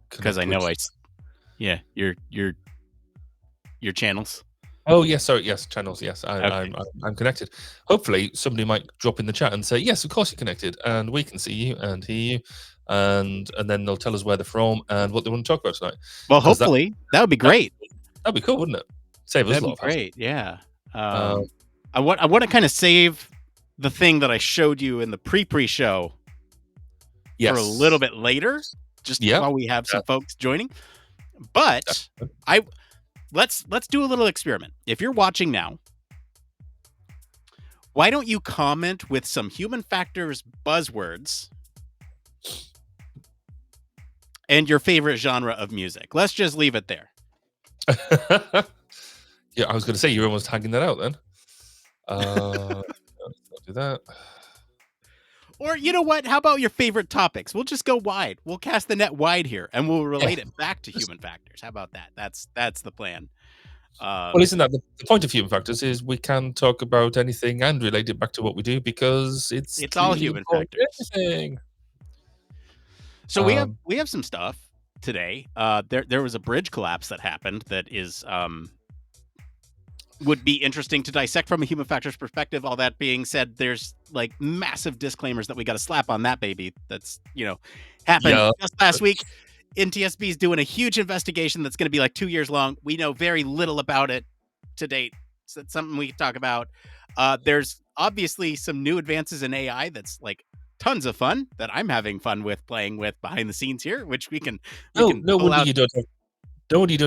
because I Connect know which? your channels. Oh yes, sorry, yes, channels. Yes, Okay. I'm connected. Hopefully, somebody might drop in the chat and say, "Yes, of course you're connected, and we can see you and hear you," and then they'll tell us where they're from and what they want to talk about tonight. Well, Because hopefully that would be great. that'd be cool, wouldn't it? Save us That'd a lot be of hassle. great. Yeah. Uh, I want to kind of save the thing that I showed you in the pre show yes. for a little bit later, just while we have some folks joining. But let's do a little experiment. If you're watching now, why don't you comment with some Human Factors buzzwords and your favorite genre of music? Let's just leave it there. Yeah, I was going to say you're almost hanging that out then. I'll do that. Or you know what? How about your favorite topics? We'll just go wide. We'll cast the net wide here, and we'll relate it back to Human Factors. How about that? That's the plan. Well, isn't that the point of Human Factors? Is we can talk about anything and relate it back to what we do because it's all Human Factors. Everything. So we have some stuff today. There was a bridge collapse that happened that is would be interesting to dissect from a Human Factors perspective. All that being said, there's like massive disclaimers that we got to slap on that baby. That's happened just last week. NTSB is doing a huge investigation that's going to be like 2 years long. We know very little about it to date. So that's something we can talk about. There's obviously some new advances in AI that's like tons of fun that I'm having fun with playing with behind the scenes here, which we can. No wonder you don't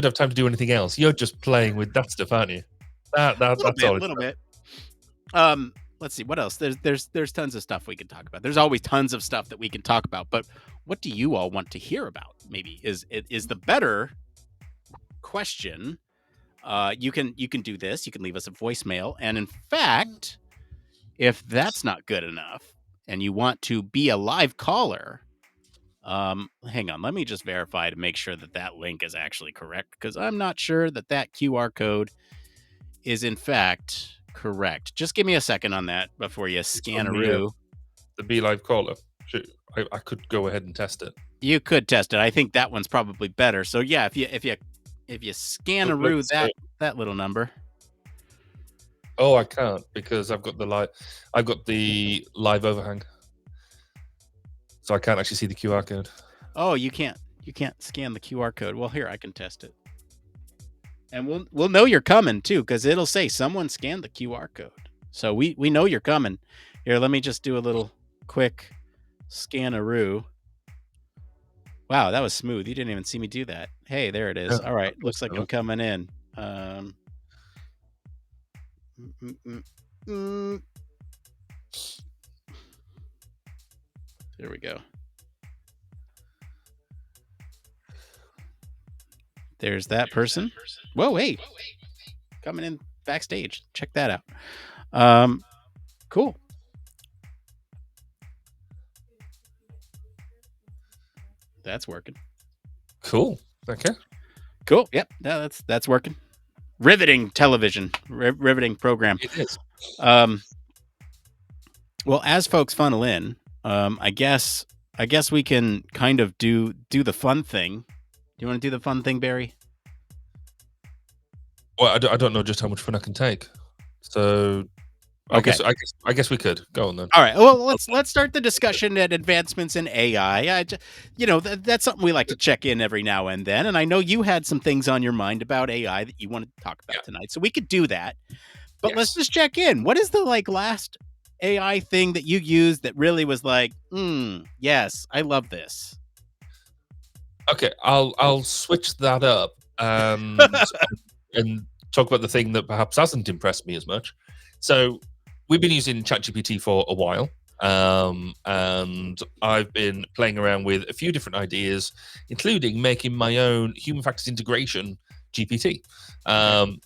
have time to do anything else. You're just playing with that stuff, aren't you? That's all. A little bit. Let's see what else. There's tons of stuff we can talk about. There's always tons of stuff that we can talk about. But what do you all want to hear about? Maybe is the better question. You can do this. You can leave us a voicemail, and in fact, if that's not good enough, and you want to be a live caller, hang on. Let me just verify to make sure that link is actually correct, because I'm not sure that QR code is in fact correct. Just give me a second on that before you scan-a-roo. The Be Live caller. I could go ahead and test it. You could test it. I think that one's probably better. So yeah, if you scan-a-roo that little number. Oh, I can't because I've got the live overhang, so I can't actually see the QR code. Oh, you can't scan the QR code. Well, here I can test it. And we'll know you're coming too, because it'll say someone scanned the QR code. So we know you're coming. Here, let me just do a little quick scan-a-roo. Wow, that was smooth. You didn't even see me do that. Hey, there it is. All right, looks like I'm coming in. There we go. There's that person. Whoa, hey. Coming in backstage. Check that out. Cool. That's working. Cool. Okay. Cool. Yep. No, that's working. Riveting television. Riveting program. It is. Well, as folks funnel in, I guess we can kind of do the fun thing. Do you want to do the fun thing, Barry? Well, I don't know just how much fun I can take. So okay. I guess we could go on then. All right. Well, let's start the discussion at advancements in AI. That's something we like to check in every now and then. And I know you had some things on your mind about AI that you wanted to talk about tonight, so we could do that. But let's just check in. What is the last AI thing that you used that really was like, yes, I love this? Okay, I'll switch that up and talk about the thing that perhaps hasn't impressed me as much. So we've been using ChatGPT for a while, and I've been playing around with a few different ideas, including making my own Human Factors integration GPT,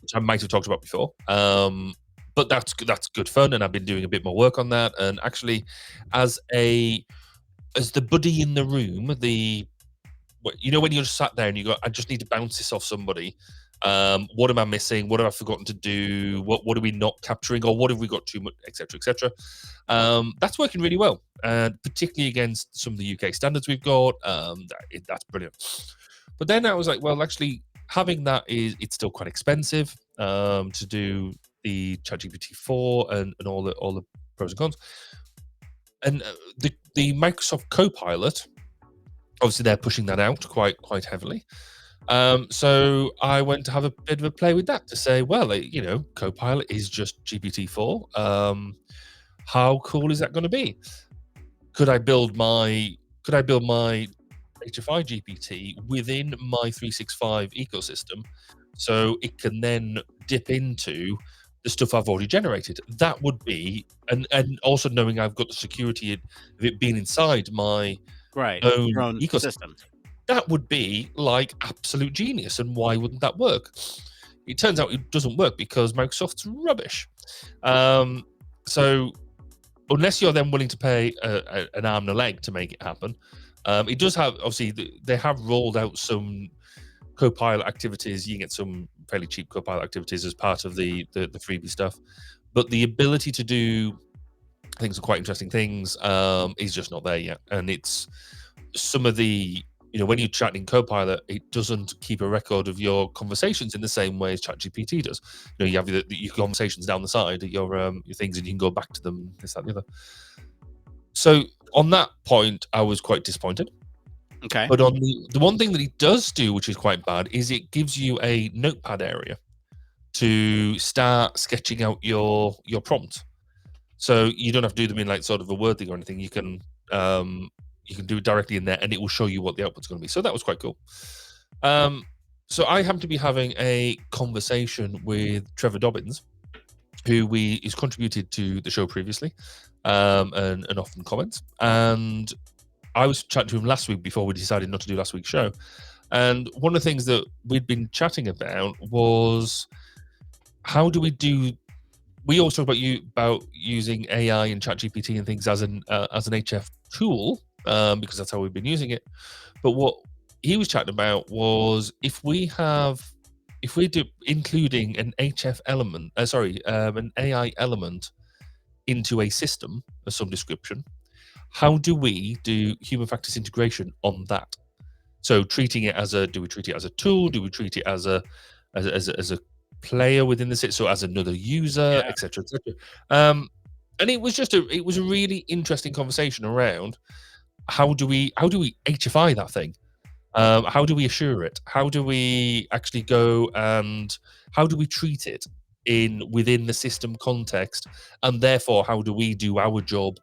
which I might have talked about before. But that's good fun, and I've been doing a bit more work on that. And actually, as the buddy in the room, when you're just sat there and you go, I just need to bounce this off somebody, What am I missing? What have I forgotten to do? What are we not capturing, or what have we got too much, etc., etc. That's working really well, and particularly against some of the UK standards we've got. That's brilliant. But then I was like, well, actually, having that it's still quite expensive to do the ChatGPT 4 and all the pros and cons. And the Microsoft Copilot, obviously, they're pushing that out quite heavily. So I went to have a bit of a play with that to say, well, Copilot is just GPT-4. How cool is that going to be? Could I build my HFI GPT within my 365 ecosystem, so it can then dip into the stuff I've already generated? That would be, and also knowing I've got the security of it being inside my Right. Your own own ecosystem, system. that would be like absolute genius. And why wouldn't that work? It turns out it doesn't work because Microsoft's rubbish. So unless you're then willing to pay an arm and a leg to make it happen, it does have, obviously, they have rolled out some Copilot activities. You can get some fairly cheap Copilot activities as part of the freebie stuff, but the ability to do, I think, some quite interesting things is just not there yet. And it's some of the, when you're chatting Copilot, it doesn't keep a record of your conversations in the same way as ChatGPT does. You have your conversations down the side, your things, and you can go back to them, this, that, and the other. So on that point, I was quite disappointed. Okay. But on the one thing that it does do, which is quite bad, is it gives you a notepad area to start sketching out your prompt. So you don't have to do them in like sort of a Word thing or anything. You can do it directly in there, and it will show you what the output's going to be. So that was quite cool. So I happen to be having a conversation with Trevor Dobbins, who is contributed to the show previously, and often comments. And I was chatting to him last week before we decided not to do last week's show. And one of the things that we'd been chatting about was, how do we do? We always talk about using AI and ChatGPT and things as an HF tool, because that's how we've been using it. But what he was chatting about was, if we do including an HF element, an AI element into a system of some description, how do we do human factors integration on that? So treating it do we treat it as a tool? Do we treat it as a player within the system, so as another user, Yeah. etc., etc.? And it was a really interesting conversation around, how do we HFI that thing? How do we assure it? How do we actually go, and how do we treat it within the system context? And therefore, how do we do our job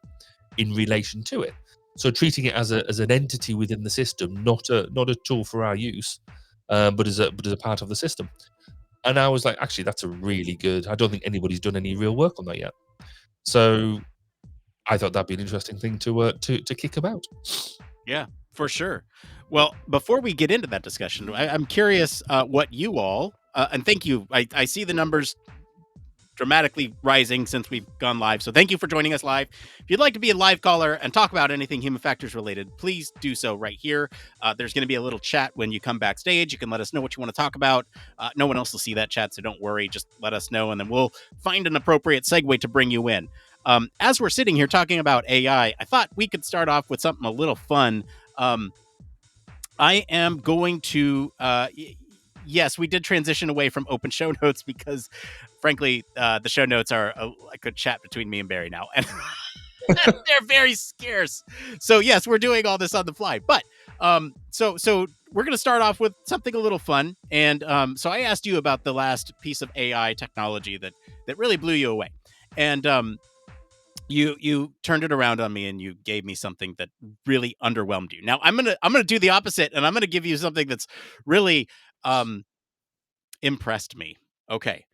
in relation to it? So treating it as an entity within the system, not a tool for our use, but as a part of the system. And I was like, actually, that's a really good. I don't think anybody's done any real work on that yet. So I thought that'd be an interesting thing to kick about. Yeah, for sure. Well, before we get into that discussion, I'm curious what you all, and thank you. I see the numbers dramatically rising since we've gone live. So thank you for joining us live. If you'd like to be a live caller and talk about anything human factors related, please do so right here. There's going to be a little chat when you come backstage. You can let us know what you want to talk about. No one else will see that chat, so don't worry. Just let us know, and then we'll find an appropriate segue to bring you in. As we're sitting here talking about AI, I thought we could start off with something a little fun. I am going to yes, we did transition away from open show notes because, frankly, the show notes are a good chat between me and Barry now, and they're very scarce. So yes, we're doing all this on the fly. But so we're going to start off with something a little fun. And so I asked you about the last piece of AI technology that really blew you away, and you turned it around on me and you gave me something that really underwhelmed you. Now I'm gonna do the opposite, and I'm gonna give you something that's really impressed me. Okay,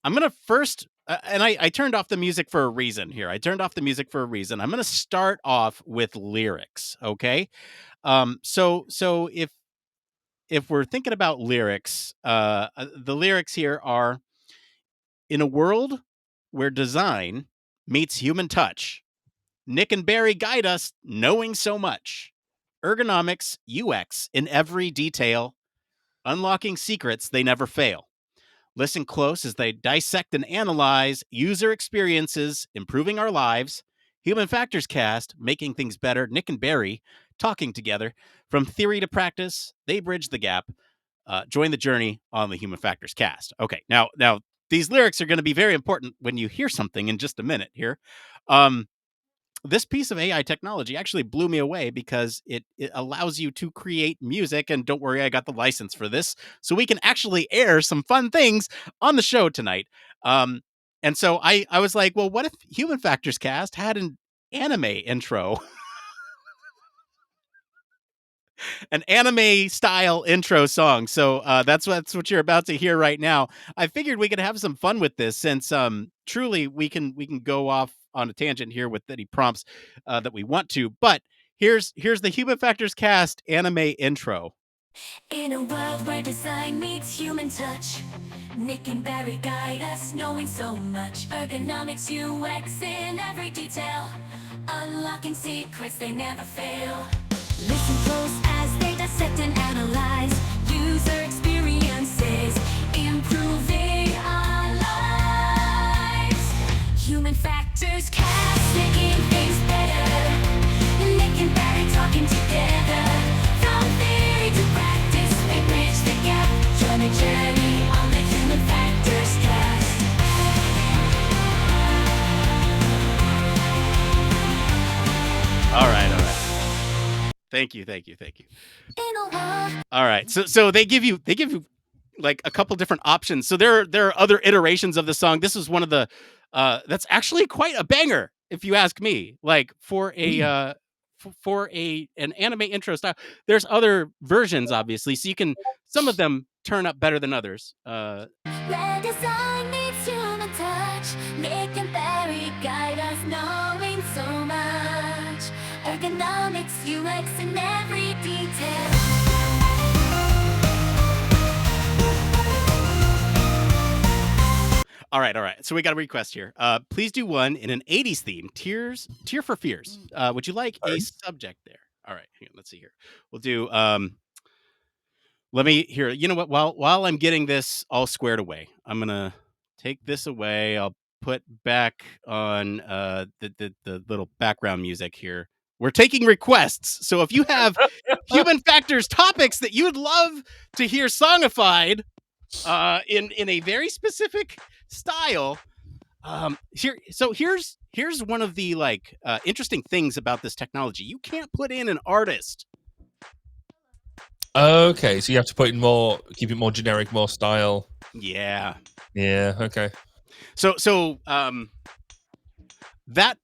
I'm gonna first, and I turned off the music for a reason here. I turned off the music for a reason. I'm gonna start off with lyrics. Okay, so if we're thinking about lyrics, the lyrics here are: in a world where design meets human touch, Nick and Barry guide us, knowing so much. Ergonomics, UX in every detail, unlocking secrets they never fail. Listen close as they dissect and analyze user experiences, improving our lives. Human Factors Cast, making things better. Nick and Barry talking together. From theory to practice, they bridge the gap. Join the journey on the Human Factors Cast. Okay, now these lyrics are going to be very important when you hear something in just a minute here. This piece of AI technology actually blew me away because it allows you to create music. And don't worry, I got the license for this. So we can actually air some fun things on the show tonight. And so I was like, well, what if Human Factors Cast had an anime intro? An anime style intro song. So that's what you're about to hear right now. I figured we could have some fun with this since truly we can go off on a tangent here with any prompts that we want to. But here's the Human Factors Cast anime intro. In a world where design meets human touch, Nick and Barry guide us, knowing so much. Ergonomics, UX in every detail, unlocking secrets they never fail. Listen close as they dissect and analyze user experiences, improving our lives. Human Factors Cast, making things better. Nick and Barry talking together. From theory to practice, they bridge the gap. Join a journey on the Human Factors Cast. All right. Thank you. All right. So they give you like a couple different options. So there are other iterations of the song. This is one of the that's actually quite a banger, if you ask me. Like for a for a an anime intro style. There's other versions, obviously, so you can some of them turn up better than others. Where design meets human touch, Nick and Barry guide us, knowing so much. Ergonomics, UX in every detail. All right. So we got a request here. Please do one in an '80s theme. Tear for Fears. Would you like a subject there? All right. Hang on, let's see here. We'll do. Let me here. You know what? While I'm getting this all squared away, I'm gonna take this away. I'll put back on the little background music here. We're taking requests, so if you have Human Factors topics that you would love to hear songified in a very specific style, here's one of the like interesting things about this technology. You can't put in an artist. Okay, so you have to put in more, keep it more generic, more style. Yeah. Okay. So that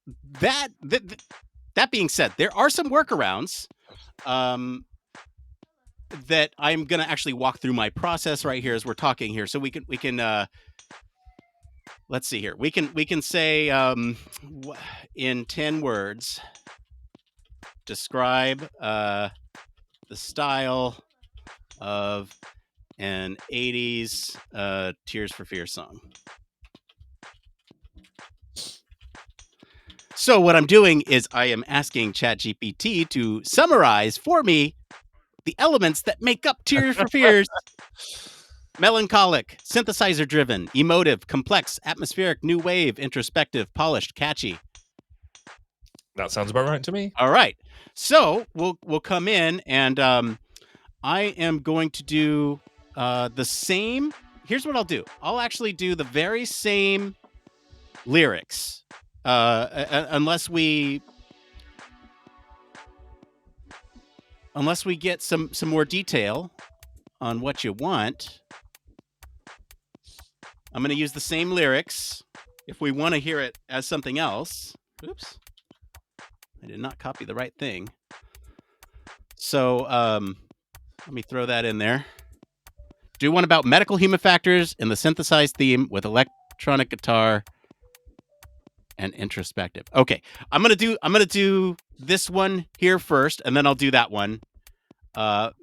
being said, there are some workarounds that I'm gonna actually walk through my process right here as we're talking here. So we can let's see here. We can say in 10 words, describe the style of an 80s Tears for Fears song. So what I'm doing is I am asking ChatGPT to summarize for me the elements that make up Tears for Fears. Melancholic, synthesizer driven, emotive, complex, atmospheric, new wave, introspective, polished, catchy. That sounds about right to me. All right. So we'll come in and I am going to do the same. Here's what I'll do. I'll actually do the very same lyrics, unless we get some more detail on what you want. I'm going to use the same lyrics if we want to hear it as something else. Oops. I did not copy the right thing. So let me throw that in there. Do one about medical human factors in the synthesized theme with electronic guitar and introspective. Okay, I'm gonna do this one here first, and then I'll do that one.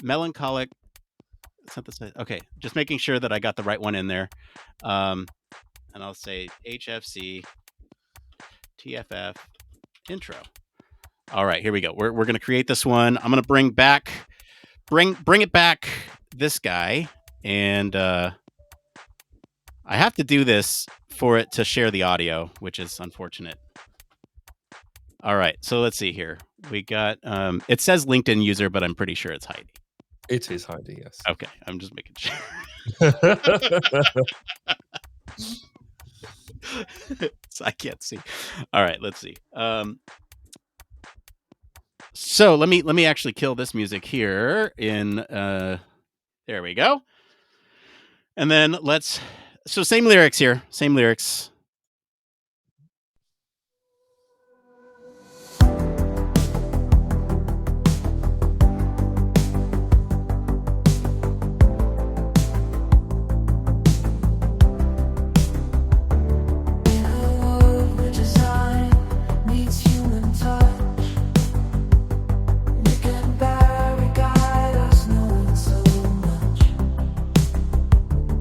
Melancholic synthesized. Okay, just making sure that I got the right one in there. And I'll say HFC TFF intro. All right, here we go. We're gonna create this one. I'm gonna bring it back this guy, and I have to do this for it to share the audio, which is unfortunate. All right, so let's see here. We got it says LinkedIn user, but I'm pretty sure it's Heidi. It is Heidi, yes. Okay, I'm just making sure. So I can't see. All right, let's see. So let me actually kill this music here in there we go. And then so same lyrics here, same lyrics.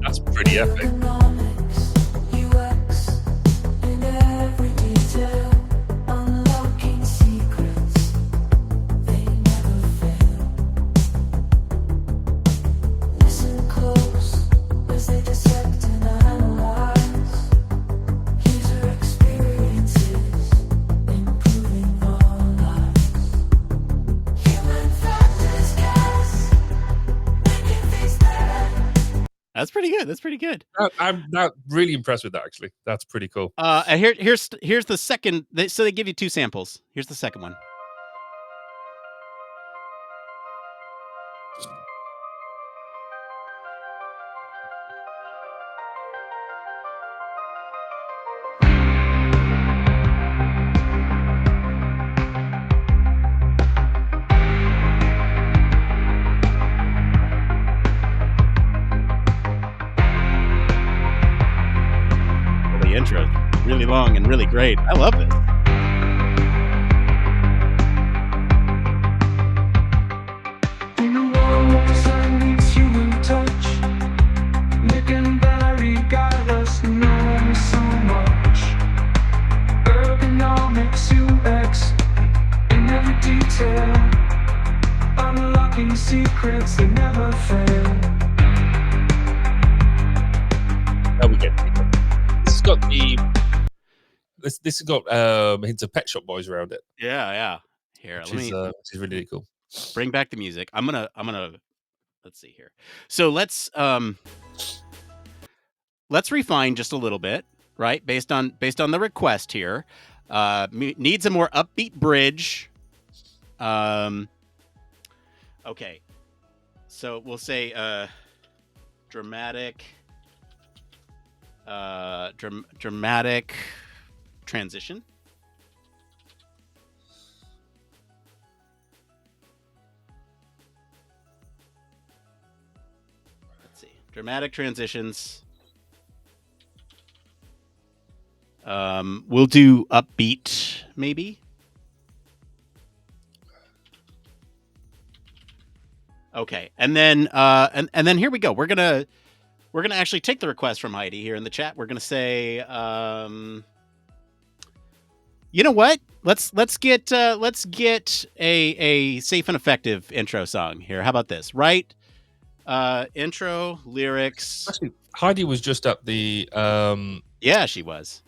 That's pretty epic. That's pretty good. That's pretty good. I'm not really impressed with that, actually. That's pretty cool. And here's the second. So they give you two samples. Here's the second one. The intro is really long and really great. I love this. In a world where design meets human touch, Nick and Barry guide us knowing so much. Ergonomics, UX, in every detail, unlocking secrets that never fail. Now we get this has got this has got hints of Pet Shop Boys around it. Yeah. Here, which is really cool. Bring back the music. I'm gonna let's see here. So let's refine just a little bit, right? Based on the request here. Needs a more upbeat bridge. Okay. So we'll say dramatic dramatic transition. Let's see. Dramatic transitions. We'll do upbeat, maybe. Okay, and then and then here we go. We're gonna actually take the request from Heidi here in the chat. We're gonna say, you know what? Let's get a safe and effective intro song here. How about this? Right? Intro lyrics. Actually, Heidi was just at the yeah, she was.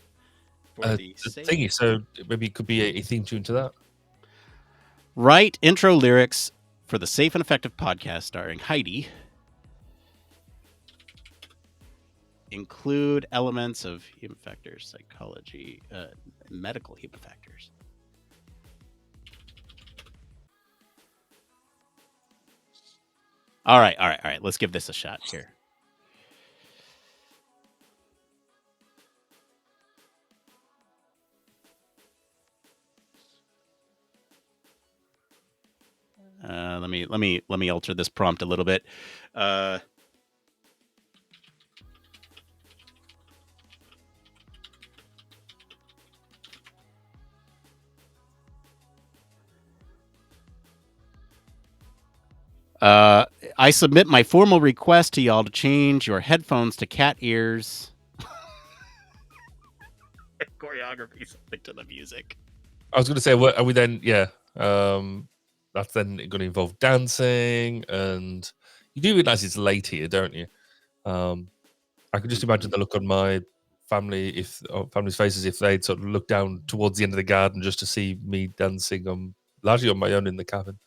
For the thingy, so maybe it could be a theme tune to that. Write intro lyrics for the Safe and Effective podcast starring Heidi. Include elements of human factors, psychology, medical human factors. All right. Let's give this a shot here. Let me alter this prompt a little bit. I submit my formal request to y'all to change your headphones to cat ears. Choreography, something to the music. I was going to say, what are we then? Yeah, that's then going to involve dancing, and you do realize it's late here, don't you? I could just imagine the look on my family's faces if they'd sort of look down towards the end of the garden just to see me dancing largely on my own in the cabin.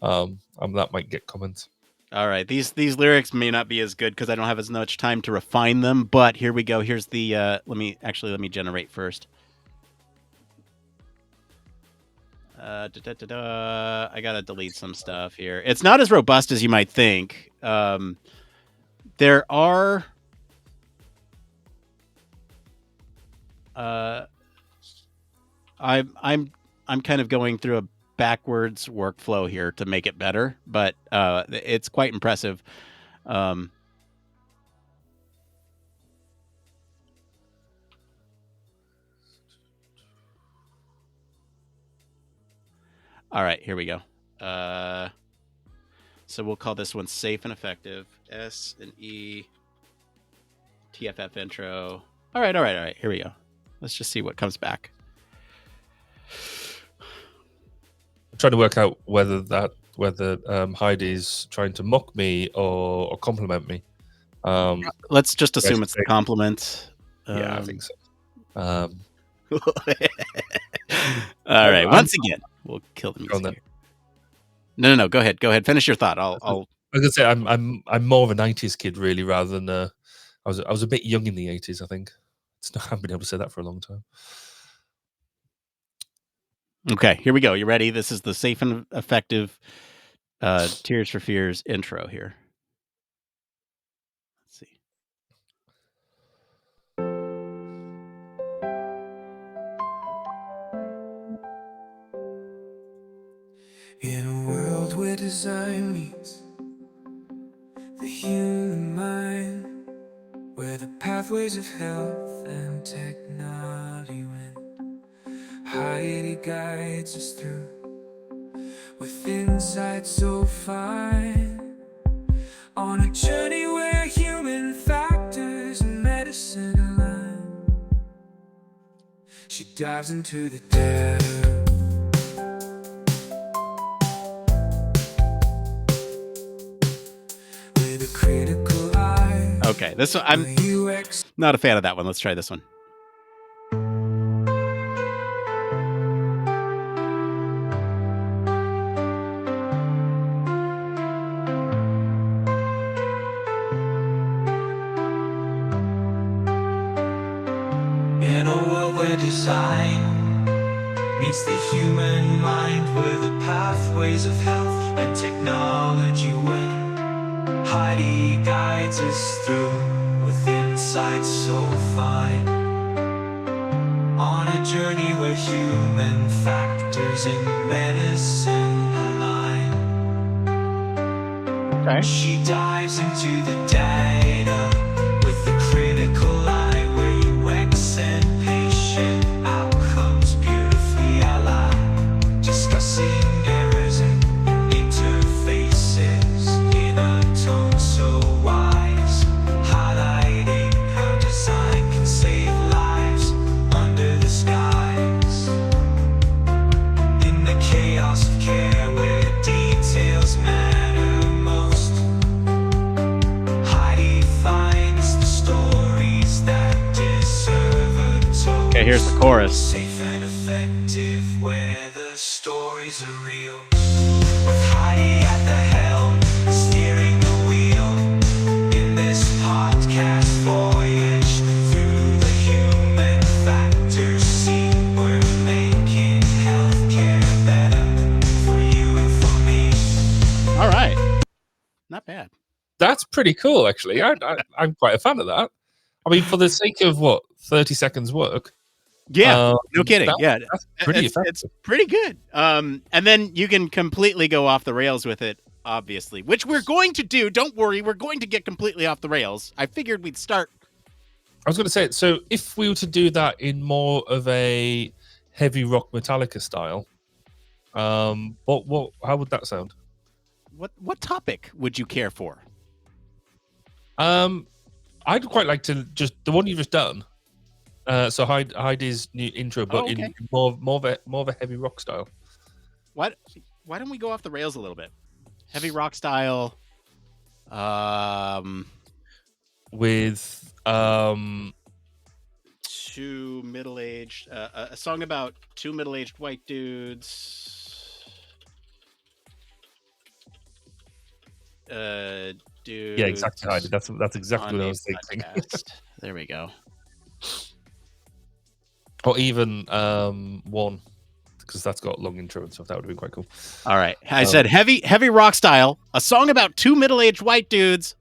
That might get comments. All right, these lyrics may not be as good because I don't have as much time to refine them. But here we go. Here's the let me generate first. I gotta delete some stuff here. It's not as robust as you might think. There are I'm kind of going through a backwards workflow here to make it better, but it's quite impressive. All right, here we go. So we'll call this one safe and effective. S and E TFF intro. All right. Here we go. Let's just see what comes back. I'm trying to work out whether Heidi's trying to mock me or compliment me. Let's just assume it's a compliment. Yeah, I think so. All right. Once again, we'll kill the music. No. Go ahead. Finish your thought. I was gonna say I'm more of a '90s kid really, rather than I was a bit young in the '80s. I think I haven't been able to say that for a long time. Okay, here we go. You ready? This is the safe and effective Tears for Fears intro here. Let's see. In a world where design meets the human mind, where the pathways of health and technology win, Heidi guides us through with insight so fine, on a journey where human factors and medicine align. She dives into the depths with a critical eye. Okay, this one, I'm not a fan of that one. Let's try this one. In a world where design meets the human mind, where the pathways of health and technology win, Heidi guides us through with insights so fine, on a journey where human factors and medicine align. Okay. She dives into the data with the critical eye, where UX and patient outcomes beautifully align, discussing errors and interfaces in a tone so wise, highlighting how design can save lives under the skies. In the chaos of care where details matter most, Heidi finds the stories that deserve a toast. Okay, here's the chorus. Safe and effective where the stories are real, with Heidi at the helm, steering the wheel, in this podcast voyage through the human factors scene. We're making healthcare better for you and for me. All right. Not bad. That's pretty cool, actually. I'm quite a fan of that. I mean, for the sake of 30 seconds work. Yeah, no kidding. That's pretty effective. It's pretty good. And then you can completely go off the rails with it, obviously, which we're going to do. Don't worry, we're going to get completely off the rails. I figured we'd start. I was going to say, so if we were to do that in more of a heavy rock Metallica style, how would that sound? What topic would you care for? I'd quite like to just the one you've just done. So Heidi's new intro, but in more of a heavy rock style. Why don't we go off the rails a little bit? Heavy rock style. with two middle-aged a song about two middle-aged white dudes. Dudes. Yeah, exactly, Heidi. That's exactly what I was thinking. There we go. Or even one, because that's got long intro and stuff. That would have been quite cool. All right, I said heavy rock style, a song about two middle-aged white dudes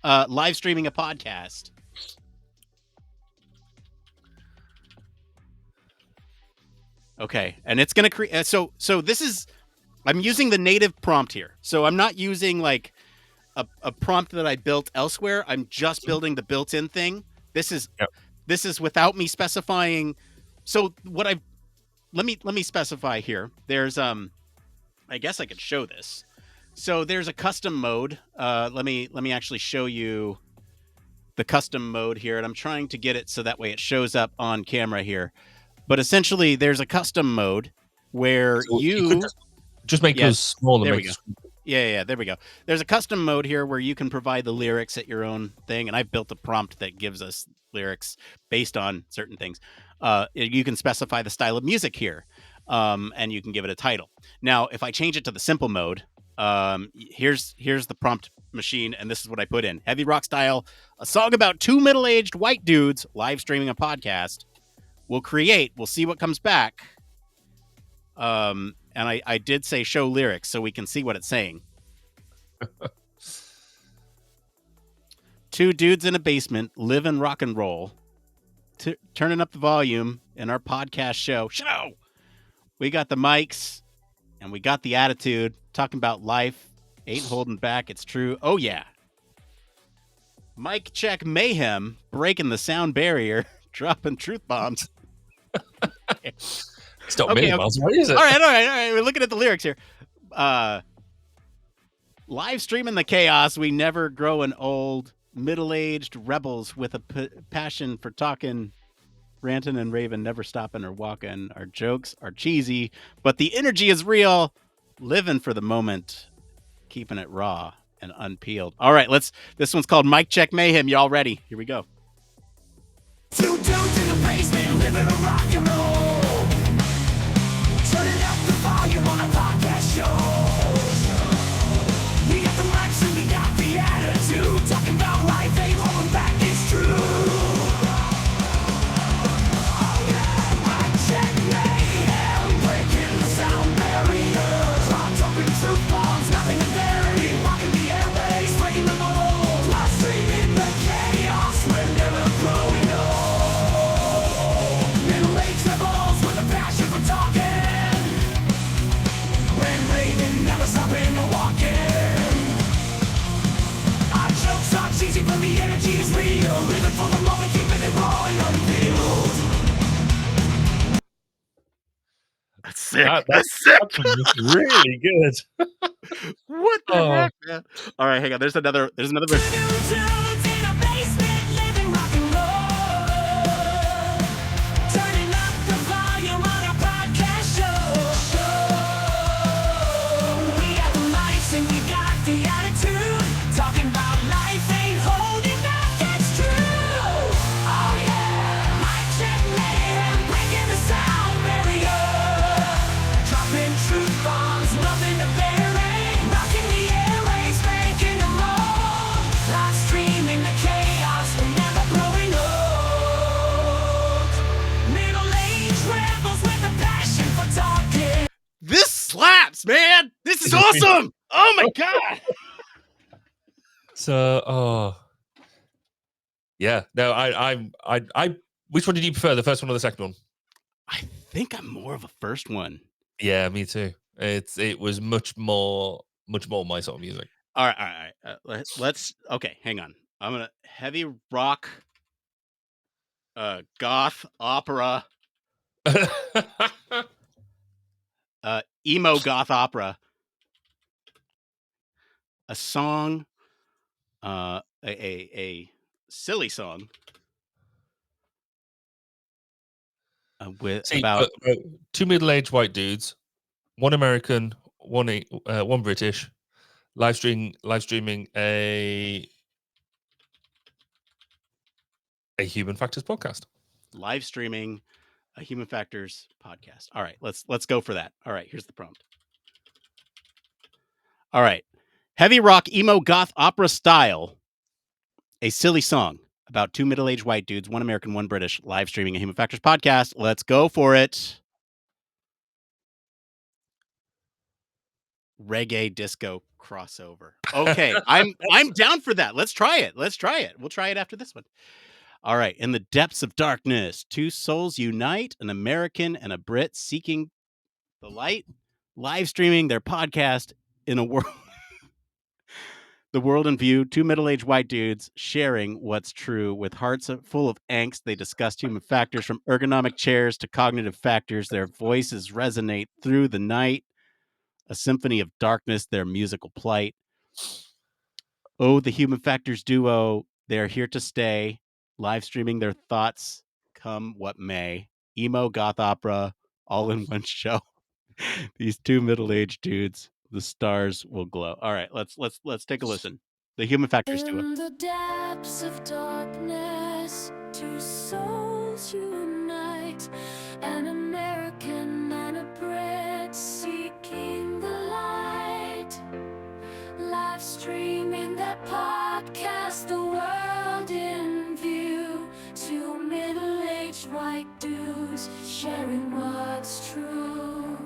live streaming a podcast. Okay, and it's gonna create. So this is, I'm using the native prompt here. So I'm not using like a prompt that I built elsewhere. I'm just building the built-in thing. This is this is without me specifying. So what I let me specify here. There's I guess I could show this. So there's a custom mode. Let me actually show you the custom mode here, and I'm trying to get it so that way it shows up on camera here. But essentially, there's a custom mode where So you could just make yours smaller. there we go. Yeah, there we go. There's a custom mode here where you can provide the lyrics at your own thing, and I've built a prompt that gives us lyrics based on certain things. You can specify the style of music here, and you can give it a title. Now, if I change it to the simple mode, here's the prompt machine, and this is what I put in: heavy rock style, a song about two middle-aged white dudes live streaming a podcast. We'll see what comes back. And I did say show lyrics so we can see what it's saying. Two dudes in a basement live in rock and roll, turning up the volume in our podcast show. We got the mics and we got the attitude, talking about life. Ain't holding back. It's true. Oh, yeah. Mic check mayhem, breaking the sound barrier, dropping truth bombs. Stop me, Miles. What is it? All right. We're looking at the lyrics here. Live streaming the chaos. We never growing old. Middle-aged rebels with a passion for talking, ranting and raving, never stopping or walking. Our jokes are cheesy, but the energy is real. Living for the moment, keeping it raw and unpeeled. All right, this one's called Mic Check Mayhem. Y'all ready? Here we go. Two dudes in the basement living a rock and roll, turning up the volume on a podcast show. We got the mics and we got the attitude, talking about life, ain't holding back, it's true. Oh yeah, mic check mayhem, breaking the sound barriers, hot talking truth bombs, nothing to bury, rocking the airways, breaking the mold, live streaming the chaos, we're never growing old. Middle-aged rebels with a passion for talking, when raving, never stopping or walking. Our jokes are cheesy, but the energy is real. Living for the moment, keeping it raw and unpeeled. That's sick. That's really good. What the heck, man? All right, hang on. There's another version. Two dudes in a basement living rock and roll, turning up the volume on our podcast show. We got the mics and we got the attitude, talking about life, ain't holding back, it's true. Oh yeah, mic check mayhem, breaking the sound barrier, dropping truth bombs, nothing to bury, rocking the airways, breaking them all, live streaming the chaos, we're never growing old. Middle-aged rebels with a passion for talking. This slaps, man. This is awesome. Oh my god. So, yeah. No, I. Which one did you prefer, the first one or the second one? I think I'm more of a first one. Yeah, me too. It was much more my sort of music. All right. Let's. Okay, hang on. I'm gonna heavy rock, goth opera, emo goth opera. A song, a silly song with See, about two middle-aged white dudes, one American, one British, live streaming a a Human Factors podcast. Live streaming a Human Factors podcast. All right, let's go for that. All right, here's the prompt. All right. Heavy rock, emo, goth, opera style. A silly song about two middle-aged white dudes, one American, one British, live streaming a Human Factors podcast. Let's go for it. Reggae disco crossover. Okay, I'm down for that. Let's try it. We'll try it after this one. All right. In the depths of darkness, two souls unite, an American and a Brit seeking the light, live streaming their podcast in a world. The world in view, two middle-aged white dudes sharing what's true with hearts full of angst. They discussed human factors from ergonomic chairs to cognitive factors. Their voices resonate through the night. A symphony of darkness, their musical plight. Oh, the Human Factors duo, they're here to stay, live streaming their thoughts, come what may. Emo, goth opera, all in one show. These two middle-aged dudes, the stars will glow. All right, let's take a listen. The Human Factors duo. In the depths of darkness, two souls unite, an American and a Brit seeking the light, live streaming their podcast, the world in view, two middle-aged white dudes sharing what's true.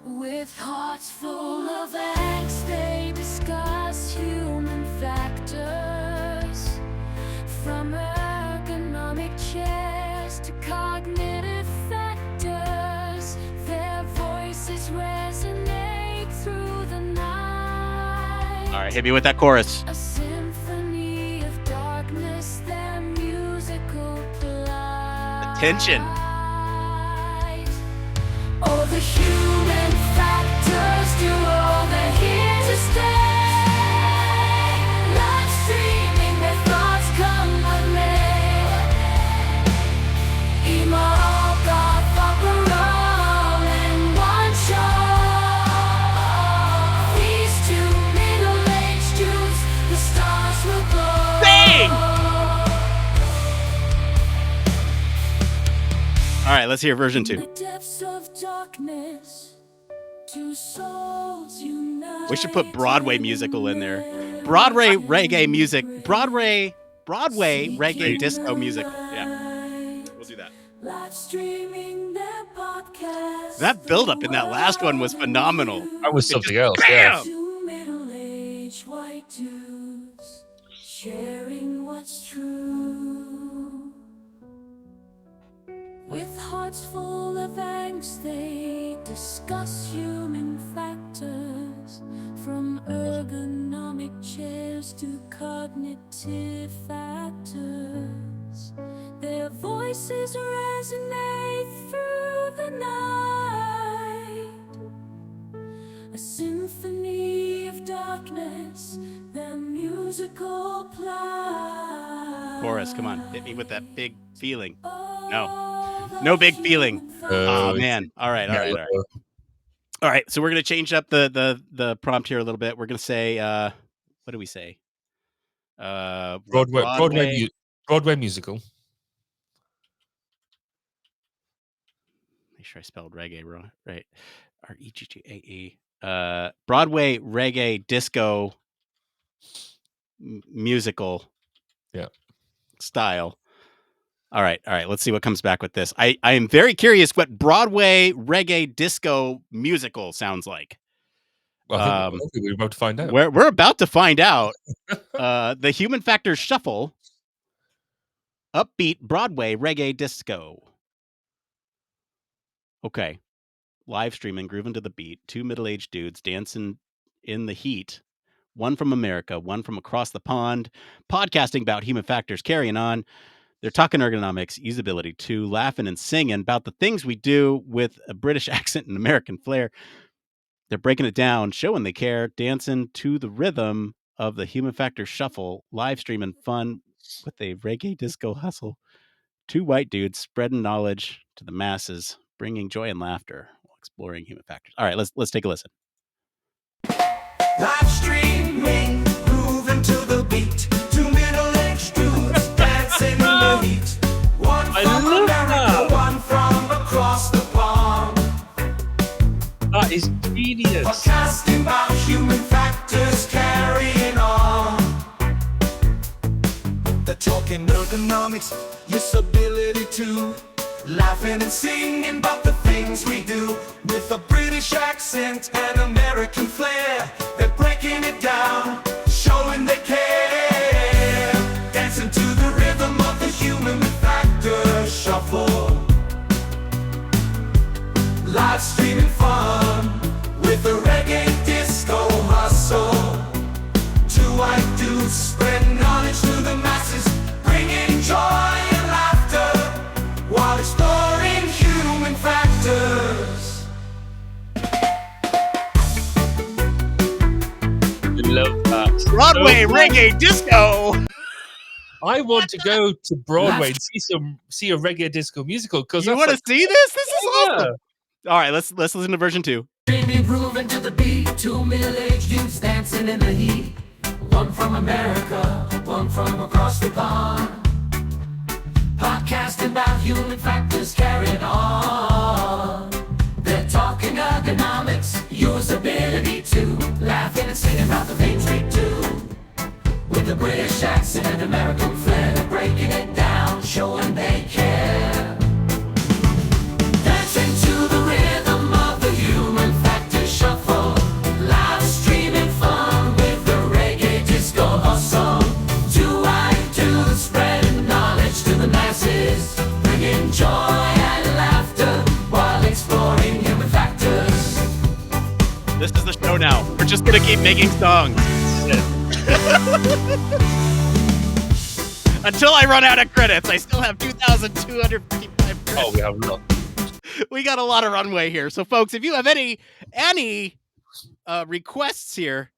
With hearts full of angst, they discuss human factors, from ergonomic chairs to cognitive factors. Their voices resonate through the night. All right, hit me with that chorus. A symphony of darkness, their musical plight. Attention. Oh, the human factors do all they're here to stay. Live streaming their thoughts, come what may. Emo, goth, opera, all in one show. These two middle-aged dudes, the stars will glow. Bang! All right, let's hear version 2. In the depths of darkness, two souls unite. We should put Broadway musical in there. Broadway reggae music. Broadway reggae disco musical. Yeah, we'll do that. Live streaming their podcast. That buildup in that last one was phenomenal. That was It something just- else. Yeah. bam! Two middle-aged white dudes sharing what's true. With hearts full of angst, they discuss human factors, from ergonomic chairs to cognitive factors. Their voices resonate through the night. A symphony of darkness, their musical plight. Chorus, come on, hit me with that big feeling. No big feeling. Oh man. All right. All right. So we're gonna change up the prompt here a little bit. We're gonna say, what do we say? Broadway musical. Make sure I spelled reggae wrong. Right. REGGAE. Broadway reggae disco musical. Yeah. Style. All right. Let's see what comes back with this. I am very curious what Broadway reggae disco musical sounds like. Well, I think we're about to find out. We're about to find out. The Human Factors Shuffle. Upbeat Broadway reggae disco. Okay. Live streaming, grooving to the beat. Two middle-aged dudes dancing in the heat. One from America, one from across the pond. Podcasting about human factors, carrying on. They're talking ergonomics, usability too, laughing and singing about the things we do with a British accent and American flair. They're breaking it down, showing they care, dancing to the rhythm of the Human Factors Shuffle, live streaming fun with a reggae disco hustle. Two white dudes spreading knowledge to the masses, bringing joy and laughter while exploring human factors. All right, let's take a listen. Live streaming, moving to the beat. Two middle-aged dudes dancing in the heat. talking ergonomics, usability too. Laughing and singing about the things we do. With a British accent and American flair, they're breaking it down, showing they care. Dancing to the rhythm of the Human Factor shuffle. Live streaming fun with the reggae disco hustle. Two white dudes spreading knowledge to the masses, bringing joy and laughter while exploring human factors. Love that. Broadway So, reggae disco. I want to go to Broadway and see a reggae disco musical because You want to see this? This is Yeah. awesome. All right, let's listen to version 2. Dreamy grooving to the beat, two middle-aged youths dancing in the heat. One from America, one from across the pond. Podcasting about human factors carried on. They're talking ergonomics, usability too. Laughing and singing about the things we do. With a British accent and American flair, they're breaking it down, showing they care. Dancing to the rhythm of the Human Factors shuffle. Live streaming fun with the reggae disco hustle. Two white dudes spreading knowledge to the masses, bringing joy and laughter while exploring human factors. This is the show now. We're just going to keep making songs. Until I run out of credits. I still have 2,255 credits. Oh, we have a lot. We got a lot of runway here. So, folks, if you have any requests here,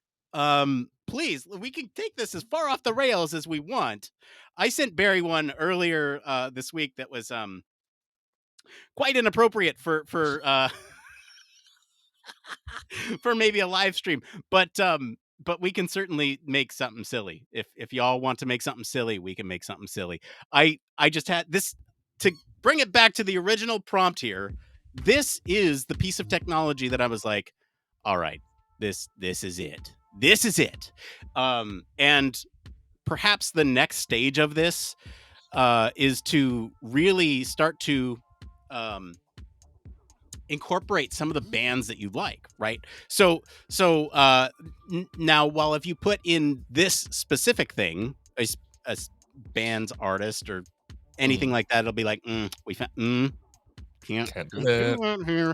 please, we can take this as far off the rails as we want. I sent Barry one earlier this week that was quite inappropriate for for maybe a live stream, but we can certainly make something silly. If y'all want to make something silly, we can make something silly. I just had this to bring it back to the original prompt here. This is the piece of technology that I was like, all right, this is it. This is it. And perhaps the next stage of this is to really start to incorporate some of the bands that you like, right? So now, while if you put in this specific thing, a band's artist or anything like that, it'll be like, we found, can't Can't do do that here.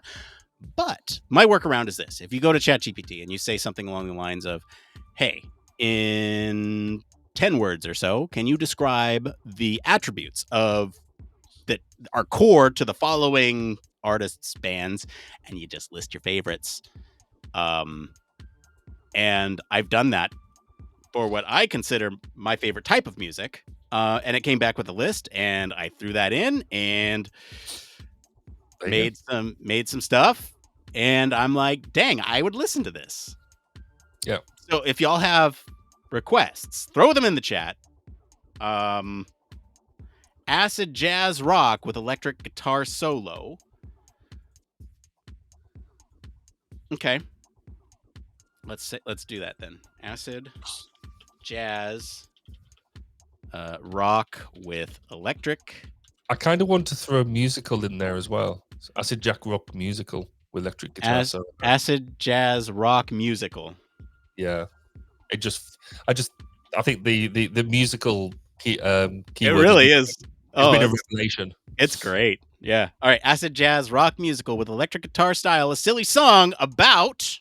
But my workaround is this: if you go to ChatGPT and you say something along the lines of, "Hey, in 10 words or so, can you describe the attributes of that are core to the following artists' bands," and you just list your favorites. And I've done that for what I consider my favorite type of music. And it came back with a list, and I threw that in and made some stuff. And I'm like, dang, I would listen to this. Yeah. So if y'all have requests, throw them in the chat. Acid jazz rock with electric guitar solo. Okay. Let's do that then. Acid jazz rock with electric. I kind of want to throw a musical in there as well. Acid Jack Rock musical with electric guitar. Acid jazz rock musical. Yeah. I think the musical keyword It really is. It's been a revelation. It's great. Yeah. All right. Acid jazz rock musical with electric guitar style. A silly song about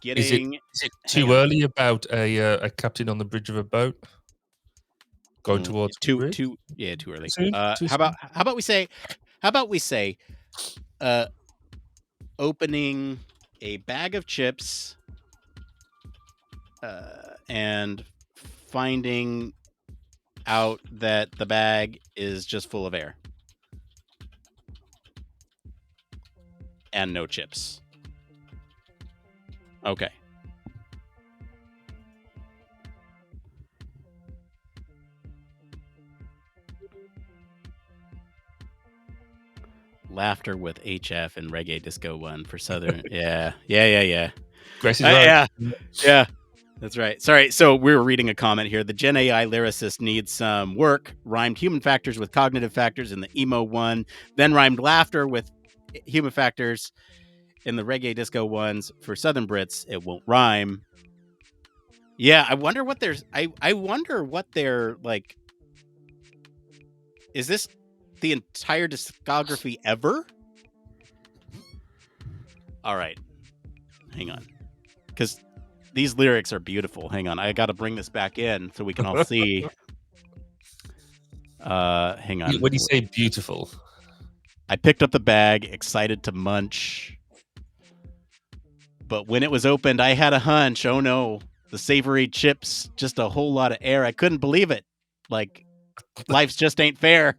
getting. Is it too early about a captain on the bridge of a boat going towards too early. Soon? How about we say opening a bag of chips and finding out that the bag is just full of air and no chips. Okay. Laughter with HF and Reggae Disco 1 for Southern. Yeah. Grace is right. Yeah. That's right. Sorry. So we were reading a comment here. The Gen AI lyricist needs some work. Rhymed human factors with cognitive factors in the emo one, then rhymed laughter with human factors in the reggae disco ones. For Southern Brits, it won't rhyme. Yeah, I wonder what there's. I wonder what they're like. Is this the entire discography ever? All right, hang on, because these lyrics are beautiful. Hang on, I got to bring this back in so we can all see. Hang on. When you say beautiful, I picked up the bag, excited to munch. But when it was opened, I had a hunch. Oh no, the savory chips, just a whole lot of air. I couldn't believe it. Like, life's just ain't fair.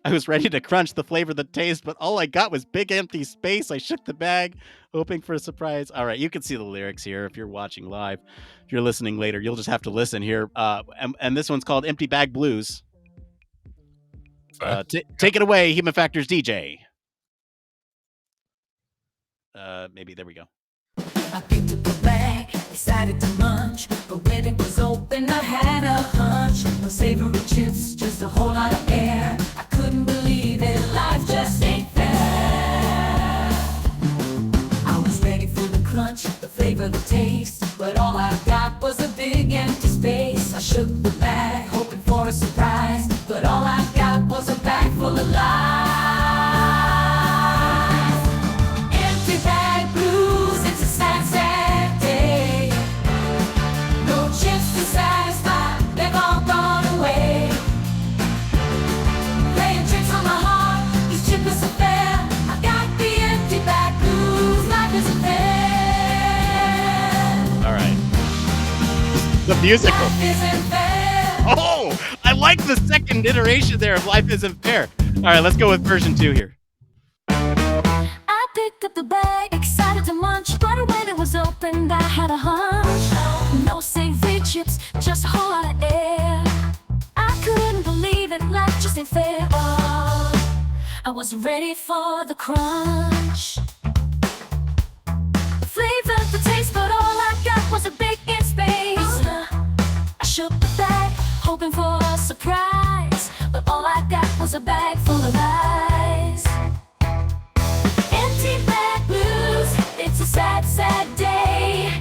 I was ready to crunch the flavor, the taste, but all I got was big empty space. I shook the bag, hoping for a surprise. All right, you can see the lyrics here if you're watching live. If you're listening later, you'll just have to listen here. And this one's called Empty Bag Blues. Take it away, Human Factors DJ. Maybe there we go. I picked up the bag, decided to munch, but when it was open, I had a hunch. No savory chips, just a whole lot of air. I couldn't believe it, life just ain't fair. I was ready for the crunch, the flavor, the taste, but all I got was a big empty space. I shook the bag, hoping for a surprise, but all I got was a bag full of lies. Empty bag blues, it's a sad, sad day. No chips to satisfy, they've all gone away. Playing tricks on my heart, these chipless affair. I got the empty bag blues, life isn't fair. All right. The musical. Life isn't fair. Oh, I like the second iteration there of Life Isn't Fair. All right, let's go with version 2 here. I picked up the bag, excited to munch, but when it was opened, I had a hunch. No savory chips, just a whole lot of air. I couldn't believe it, life just ain't fair. Oh, I was ready for the crunch, the flavor, the taste, but all I got was a big in space. I shook the bag, hoping for a surprise, but all I got was a bag full of lies. Empty bag blues, it's a sad, sad day.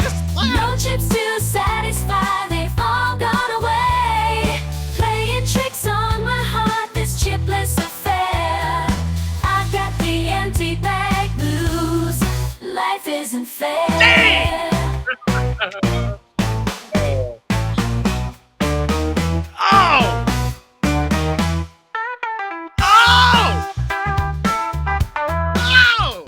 No chips to satisfy, they've all gone away. Playing tricks on my heart, this chipless affair. I got the empty bag blues, life isn't fair. Oh! Oh! Oh!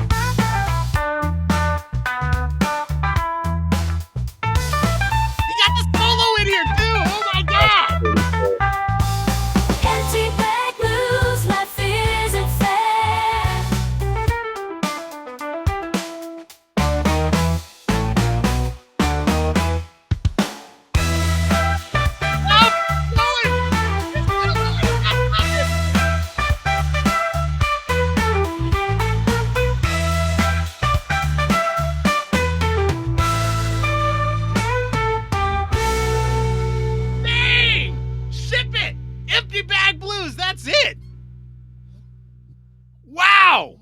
You got the solo in here too. Oh my god! Empty bag blues, life isn't fair. Dang! Ship it! Empty Bag Blues, that's it! Wow!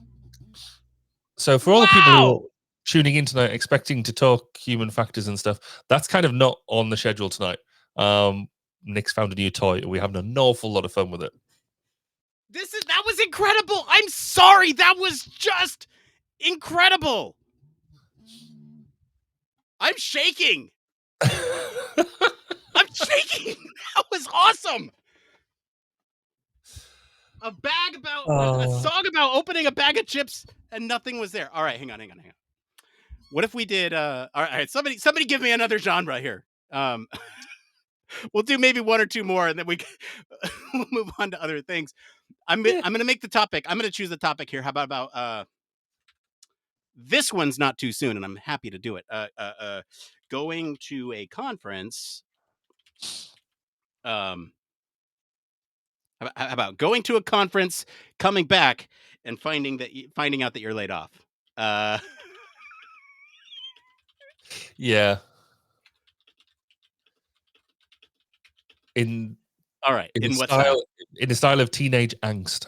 so for all the people who Wow! are tuning in tonight, expecting to talk human factors and stuff, that's kind of not on the schedule tonight. Nick's found a new toy, and we're having an awful lot of fun with it. That was incredible! I'm sorry, that was just incredible! I'm shaking! I'm shaking! That was awesome! A bag about a song about opening a bag of chips and nothing was there. All right, hang on. What if we did all right, somebody give me another genre here. We'll do maybe one or two more and then we'll move on to other things. I'm going to make the topic. I'm going to choose the topic here. How about this one's not too soon and I'm happy to do it. Going to a conference. How about going to a conference, coming back, and finding out that you're laid off? Yeah. in All right. in the In what style? style of teenage angst.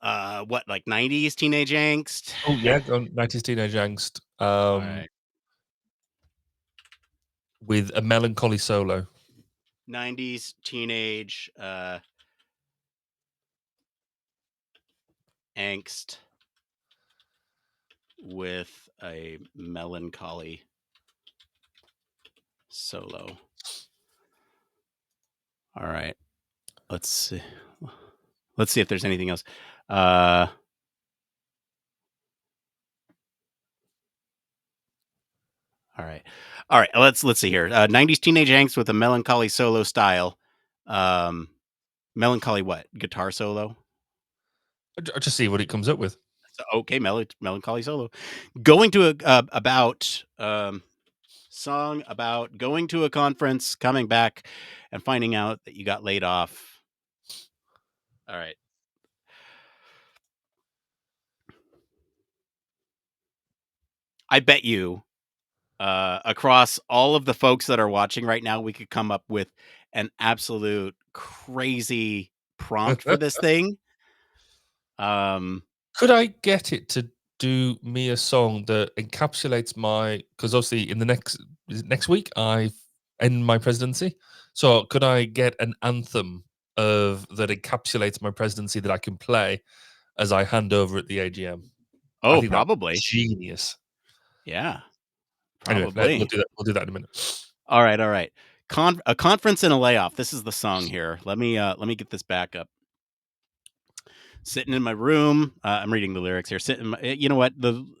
What, like 90s teenage angst? Oh yeah, 90s teenage angst. All right. With a melancholy solo. 90s teenage angst with a melancholy solo. All right. Let's see. Let's see if there's anything else. All right. All right. Let's see here. 90s teenage angst with a melancholy solo style. Melancholy what? Guitar solo? I'll just see what it comes up with. So, okay, melancholy solo. Going to song about going to a conference, coming back, and finding out that you got laid off. All right. I bet you, across all of the folks that are watching right now, we could come up with an absolute crazy prompt for this thing. Could I get it to do me a song that encapsulates my? Because obviously, in the next week, I end my presidency. So could I get an anthem that encapsulates my presidency that I can play as I hand over at the AGM? I Oh, think probably. that's genius. Yeah, Anyway, probably. we'll do that. We'll do that in a minute. All right, all right. A conference and a layoff. This is the song here. Let me get this back up. Sitting in my room. I'm reading the lyrics here. You know what?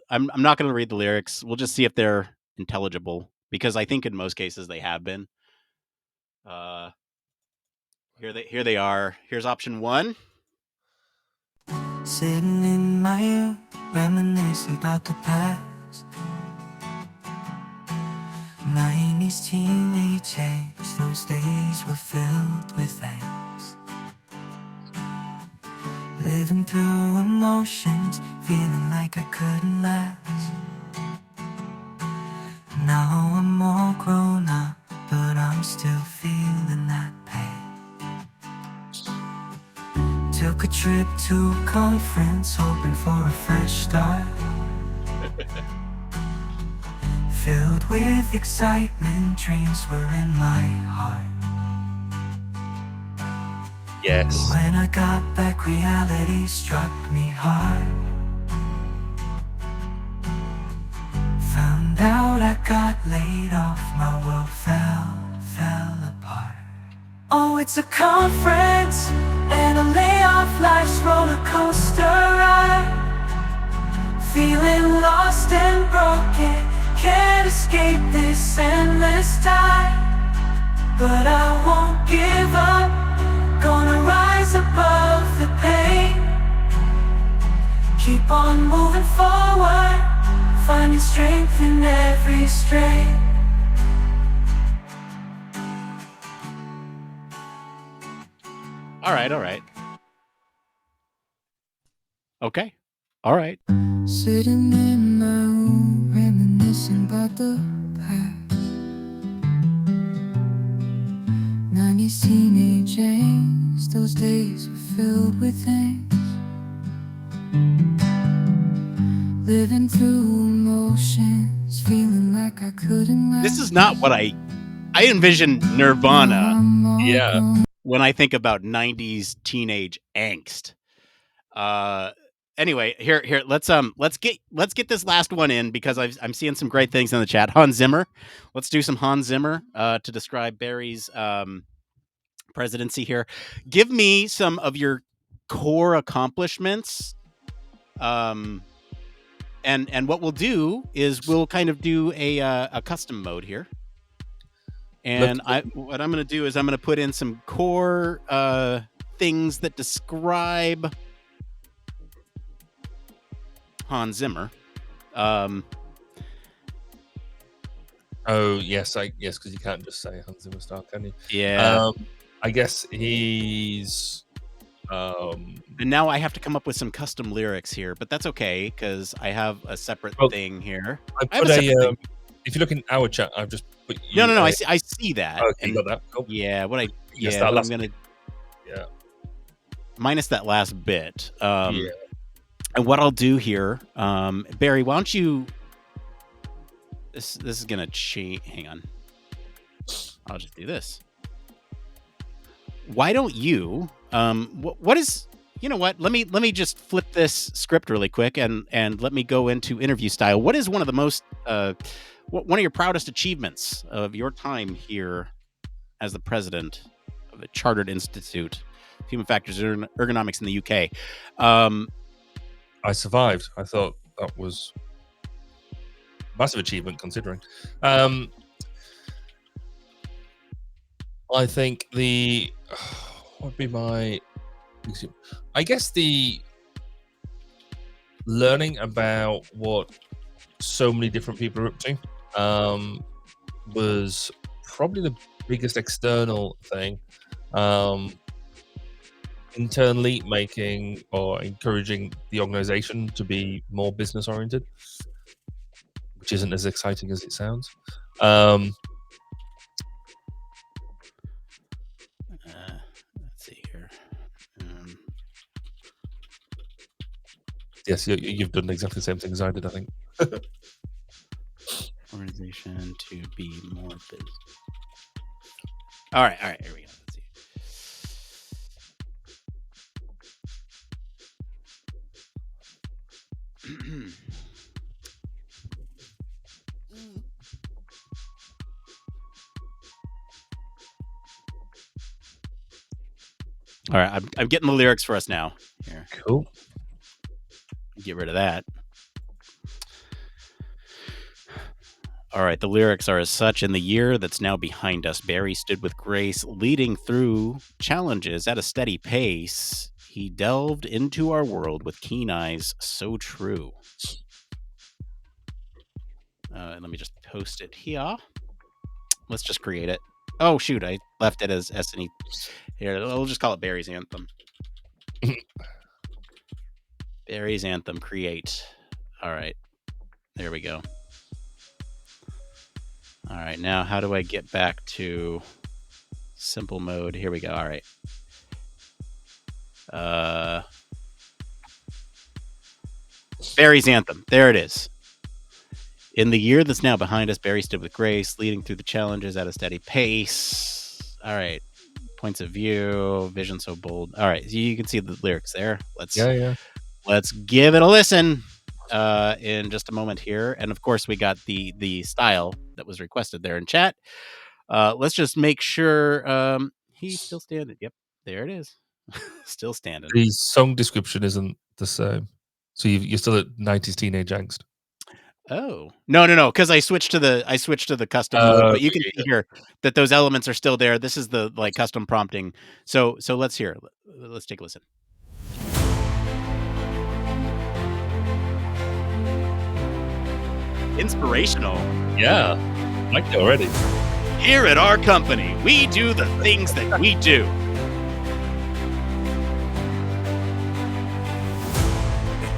I'm not going to read the lyrics. We'll just see if they're intelligible, because I think in most cases they have been. Here they are. Here's option 1. Sitting in my room, reminiscing about the past. 90s teenage angst, those days were filled with angst. Living through emotions, feeling like I couldn't last. Now I'm all grown up, but I'm still feeling that pain. Took a trip to a conference, hoping for a fresh start. Filled with excitement, dreams were in my heart. Yes. When I got back, reality struck me hard. Found out I got laid off, my world fell apart. Oh, it's a conference and a layoff, life's roller coaster ride. Feeling lost and broken, can't escape this endless tide. But I won't give up, gonna rise above the pain. Keep on moving forward, finding strength in every strain. All right, all right. Okay. All right. Sitting in my room, reminiscing about the past. 90s teenage angst, those days were filled with angst. Living through emotions, feeling like I couldn't last. This is not what I envision Nirvana Yeah. when I think about 90s teenage angst. Anyway, here let's get this last one in, because I'm seeing some great things in the chat. Hans Zimmer. Let's do some Hans Zimmer to describe Barry's presidency here. Give me some of your core accomplishments. And what we'll do is we'll kind of do a custom mode here. And what I'm going to do is I'm going to put in some core things that describe Hans Zimmer. Oh yes, because you can't just say Hans Zimmer style, can you? Yeah. I guess he's. And now I have to come up with some custom lyrics here, but that's okay because I have a separate thing here. I put if you look in our chat, I've just put you. No. I see that. Okay, you got that. Cool. Yeah. What Yes, I'm gonna Yeah. minus that last bit. Yeah. And what I'll do here, Barry, why don't you? This is gonna change. Hang on. I'll just do this. Why don't you? What is? You know what? Let me just flip this script really quick and let me go into interview style. What is one of the most one of your proudest achievements of your time here as the president of the Chartered Institute of Human Factors and Ergonomics in the UK? I survived. I thought that was a massive achievement considering. I think what would be my, I guess the learning about what so many different people are up to was probably the biggest external thing. Internally making or encouraging the organization to be more business oriented, which isn't as exciting as it sounds. Let's see here. Yes, you've done exactly the same thing as I did, I think. Organization to be more business. All right, here we go. Let's see. All right, I'm getting the lyrics for us now. Here, Cool. get rid of that. All right, the lyrics are as such. In the year that's now behind us, Barry stood with grace, leading through challenges at a steady pace. He delved into our world with keen eyes so true. Let me just post it here. Let's just create it. Oh, shoot, I left it as S&E. Here, we'll just call it Barry's Anthem. Barry's Anthem, create. All right, there we go. All right, now how do I get back to simple mode? Here we go. All right. Barry's Anthem. There it is. In the year that's now behind us, Barry stood with grace, leading through the challenges at a steady pace. All right. Points of view, vision so bold. All right. You can see the lyrics there. Let's give it a listen in just a moment here. And of course, we got the style that was requested there in chat. Let's just make sure he's still standing. Yep. There it is. Still standing. The song description isn't the same. So you're still at 90s teenage angst. Oh, no, because I switched to the custom mode, but you can see here that those elements are still there. This is the custom prompting. So let's hear. Let's take a listen. Inspirational. Yeah, like it already. Here at our company, we do the things that we do.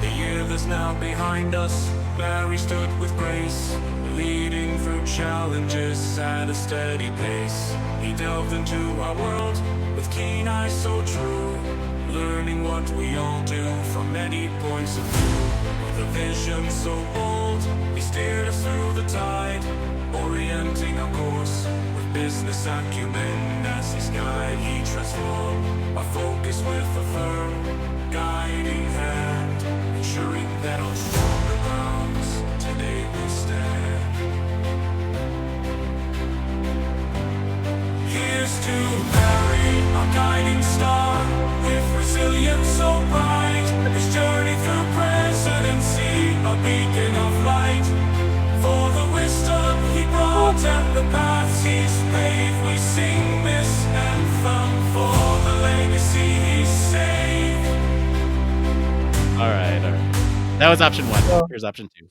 The year that's now behind us, Barry stood with grace, leading through challenges at a steady pace. He delved into our world with keen eyes so true, learning what we all do from many points of view. With a vision so bold, he steered us through the tide, orienting our course with business acumen. As his guide, he transformed our focus with a firm, guiding hand, ensuring that on stronger grounds today we stand. Here's to Barry, our guiding star, with resilience so bright. His journey through presidency, a beacon of light. For the wisdom he brought and the paths he's paved, we sing this anthem for the legacy he saved. All right. That was option 1. Here's option 2.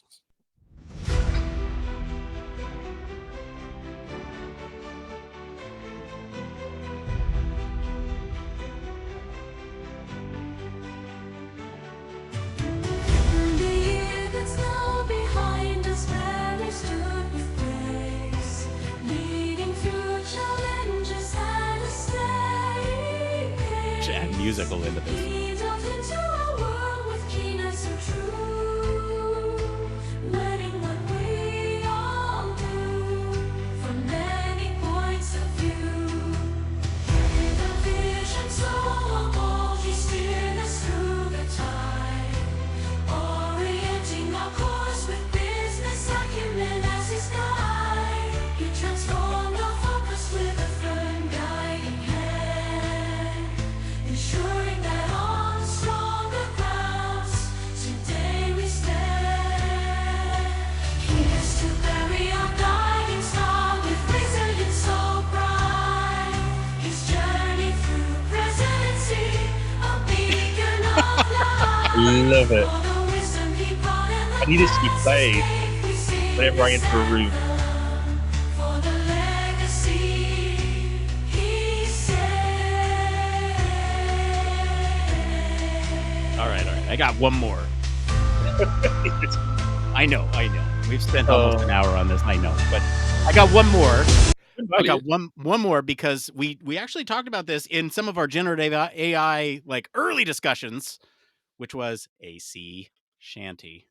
The year that's now behind us, Barry stood with grace. musical into this. We delve into a world with keenness and truth, letting what we all do from many points of view. With a vision so bold, we steer us through the tide, orienting our course with business acumen as his guide. He transformed our focus with a firm guiding hand, ensuring that on stronger grounds today we stand. Here's to bury our guiding star with resilience so bright. His journey through presidency, a beacon of light. I love it. For the wisdom he brought and the I need this to be guidance played safe we see whenever I enter a room. for the legacy he said. All right. I got one more. I know. We've spent almost an hour on this. I know, but I got one more. I got one more because we actually talked about this in some of our generative AI like early discussions, which was a sea shanty.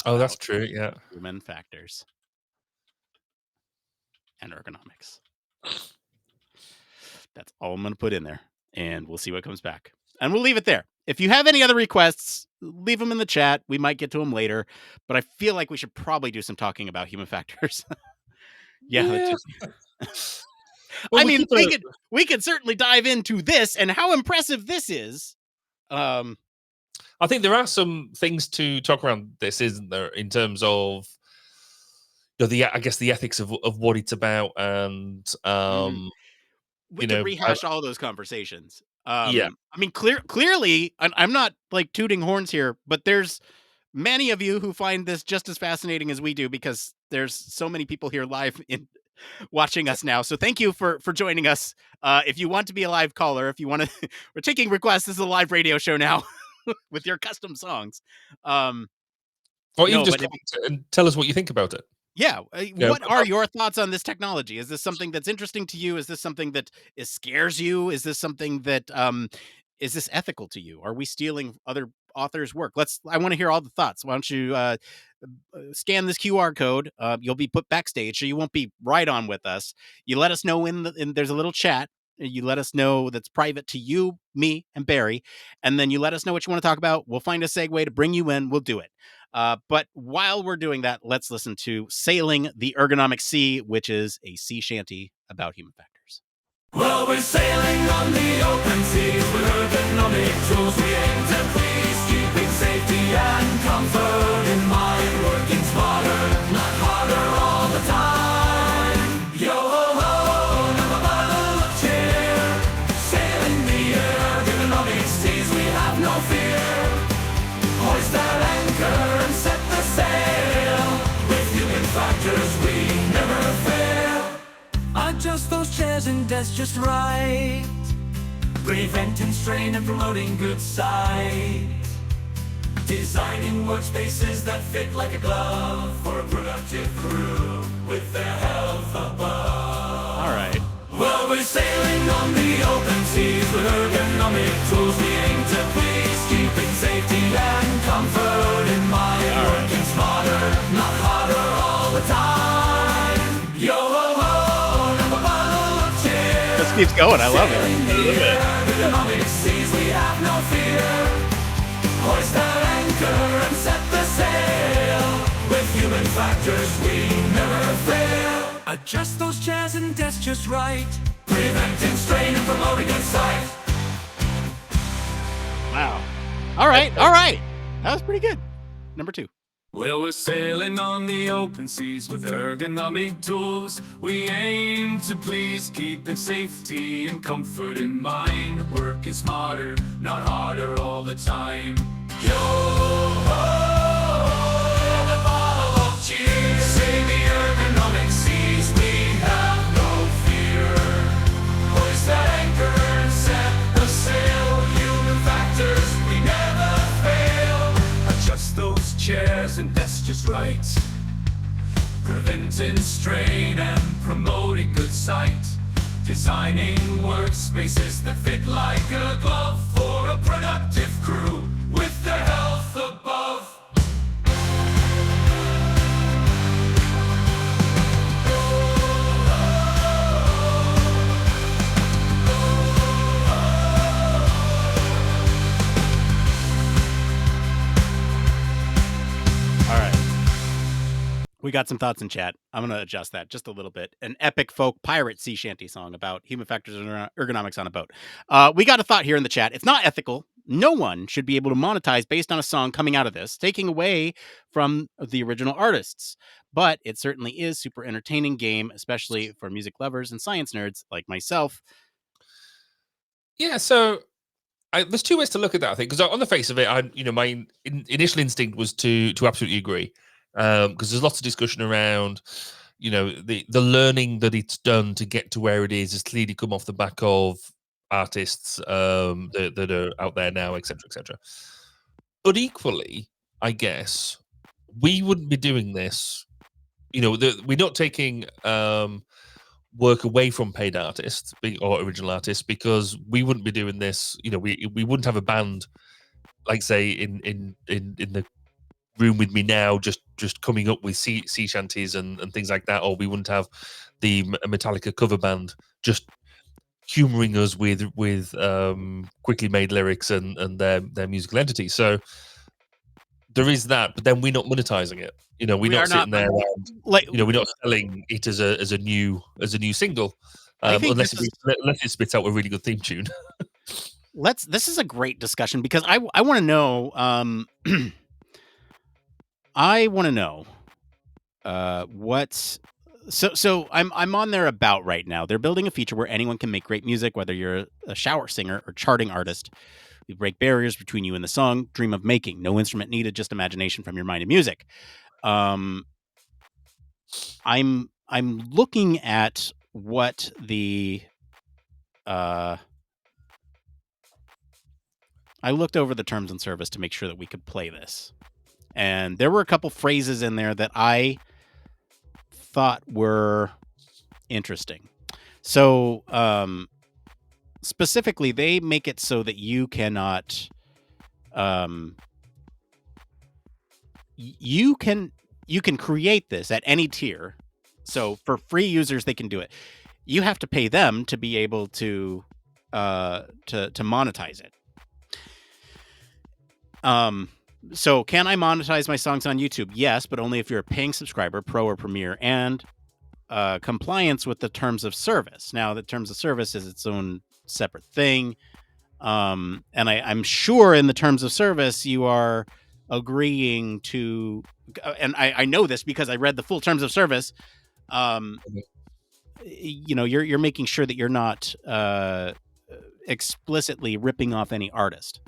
Oh, that's about true. Yeah. Human factors and ergonomics. That's all I'm going to put in there, and we'll see what comes back. And we'll leave it there. If you have any other requests, leave them in the chat. We might get to them later, but I feel like we should probably do some talking about human factors. Yeah. Well, I we mean, keep we could certainly dive into this and how impressive this is. I think there are some things to talk around this, isn't there, in terms of I guess the ethics of what it's about, and we could rehash all those conversations. Yeah. I mean, clearly, I'm not like tooting horns here, but there's many of you who find this just as fascinating as we do because there's so many people here live in watching us now. So thank you for joining us. If you want to be a live caller, if you want to, we're taking requests. This is a live radio show now with your custom songs. Or even just comment and tell us what you think about it. Yeah. What are your thoughts on this technology? Is this something that's interesting to you? Is this something that scares you? Is this something that is this ethical to you? Are we stealing other authors' work? I want to hear all the thoughts. Why don't you scan this QR code? You'll be put backstage, so you won't be right on with us. You let us know there's a little chat. You let us know that's private to you, me, and Barry, and then you let us know what you want to talk about. We'll find a segue to bring you in. We'll do it. But while we're doing that, let's listen to Sailing the Ergonomic Sea, which is a sea shanty about human factors. Well, we're sailing on the open seas with ergonomic tools. We aim to please, keeping safety and comfort in mind. Working smarter, not harder all the time. Yo ho ho, never bottle of cheer. Sailing the ergonomic seas, we have no fear. Hoist that anchor and set the sail. With human factors, we never fail. Adjust those chairs and desks just right, preventing strain and promoting good sight. Designing workspaces that fit like a glove for a productive crew with their health above. All right. Well, we're sailing on the open seas with ergonomic tools. We aim to please, keeping safety and comfort in mind. Working smarter, not harder all the time. Yo ho ho, never bottle of cheer. This keeps going. I love it. Ergonomic seas, we have no fear. Hoist our anchor and set the sail. With human factors, we never fail. Adjust those chairs and desks just right, preventing strain and promoting good sight. Wow. All right. That was pretty good. Number 2. Well, we're sailing on the open seas with ergonomic tools. We aim to please, keeping safety and comfort in mind. Work is smarter, not harder all the time. Yo ho, the bottle of cheer. Say the ergonomic seas, we have no fear. Hoist that anchor and set the sail. Human factors, we never fail. Adjust those chairs and desks just right, preventing strain and promoting good sight. Designing workspaces that fit like a glove for productive crew with their health above. All right. We got some thoughts in chat. I'm going to adjust that just a little bit. An epic folk pirate sea shanty song about human factors and ergonomics on a boat. We got a thought here in the chat. It's not ethical. No one should be able to monetize based on a song coming out of this, taking away from the original artists. But it certainly is super entertaining game, especially for music lovers and science nerds like myself. Yeah, so there's two ways to look at that, I think, because on the face of it, my initial instinct was to absolutely agree, because there's lots of discussion around, the learning that it's done to get to where it is has clearly come off the back of artists that are out there now, etc., etc. But equally, I guess we wouldn't be doing this. We're not taking work away from paid artists or original artists, because we wouldn't be doing this. We wouldn't have a band like, say, in the room with me now, just coming up with sea shanties and things like that, or we wouldn't have the Metallica cover band just humoring us with quickly made lyrics and their musical entity. So there is that, but then we're not monetizing it. We're We are not sitting not, there and like, we're not selling it as a new single, I think unless this it spits out a really good theme tune. this is a great discussion, because I want to know, I want to know what's so I'm on their about right now. They're building a feature where anyone can make great music, whether you're a shower singer or charting artist. We break barriers between you and the song. Dream of making. No instrument needed, just imagination from your mind and music. I'm looking at what the I looked over the terms and service to make sure that we could play this. And there were a couple phrases in there that I thought were interesting. So, specifically, they make it so that you cannot, you can create this at any tier. So for free users, they can do it. You have to pay them to be able to monetize it. So can I monetize my songs on YouTube? Yes, but only if you're a paying subscriber, Pro or Premier, and compliance with the terms of service. Now, the terms of service is its own separate thing. And I'm sure in the terms of service, you are agreeing to, and I know this because I read the full terms of service. You're making sure that you're not explicitly ripping off any artist.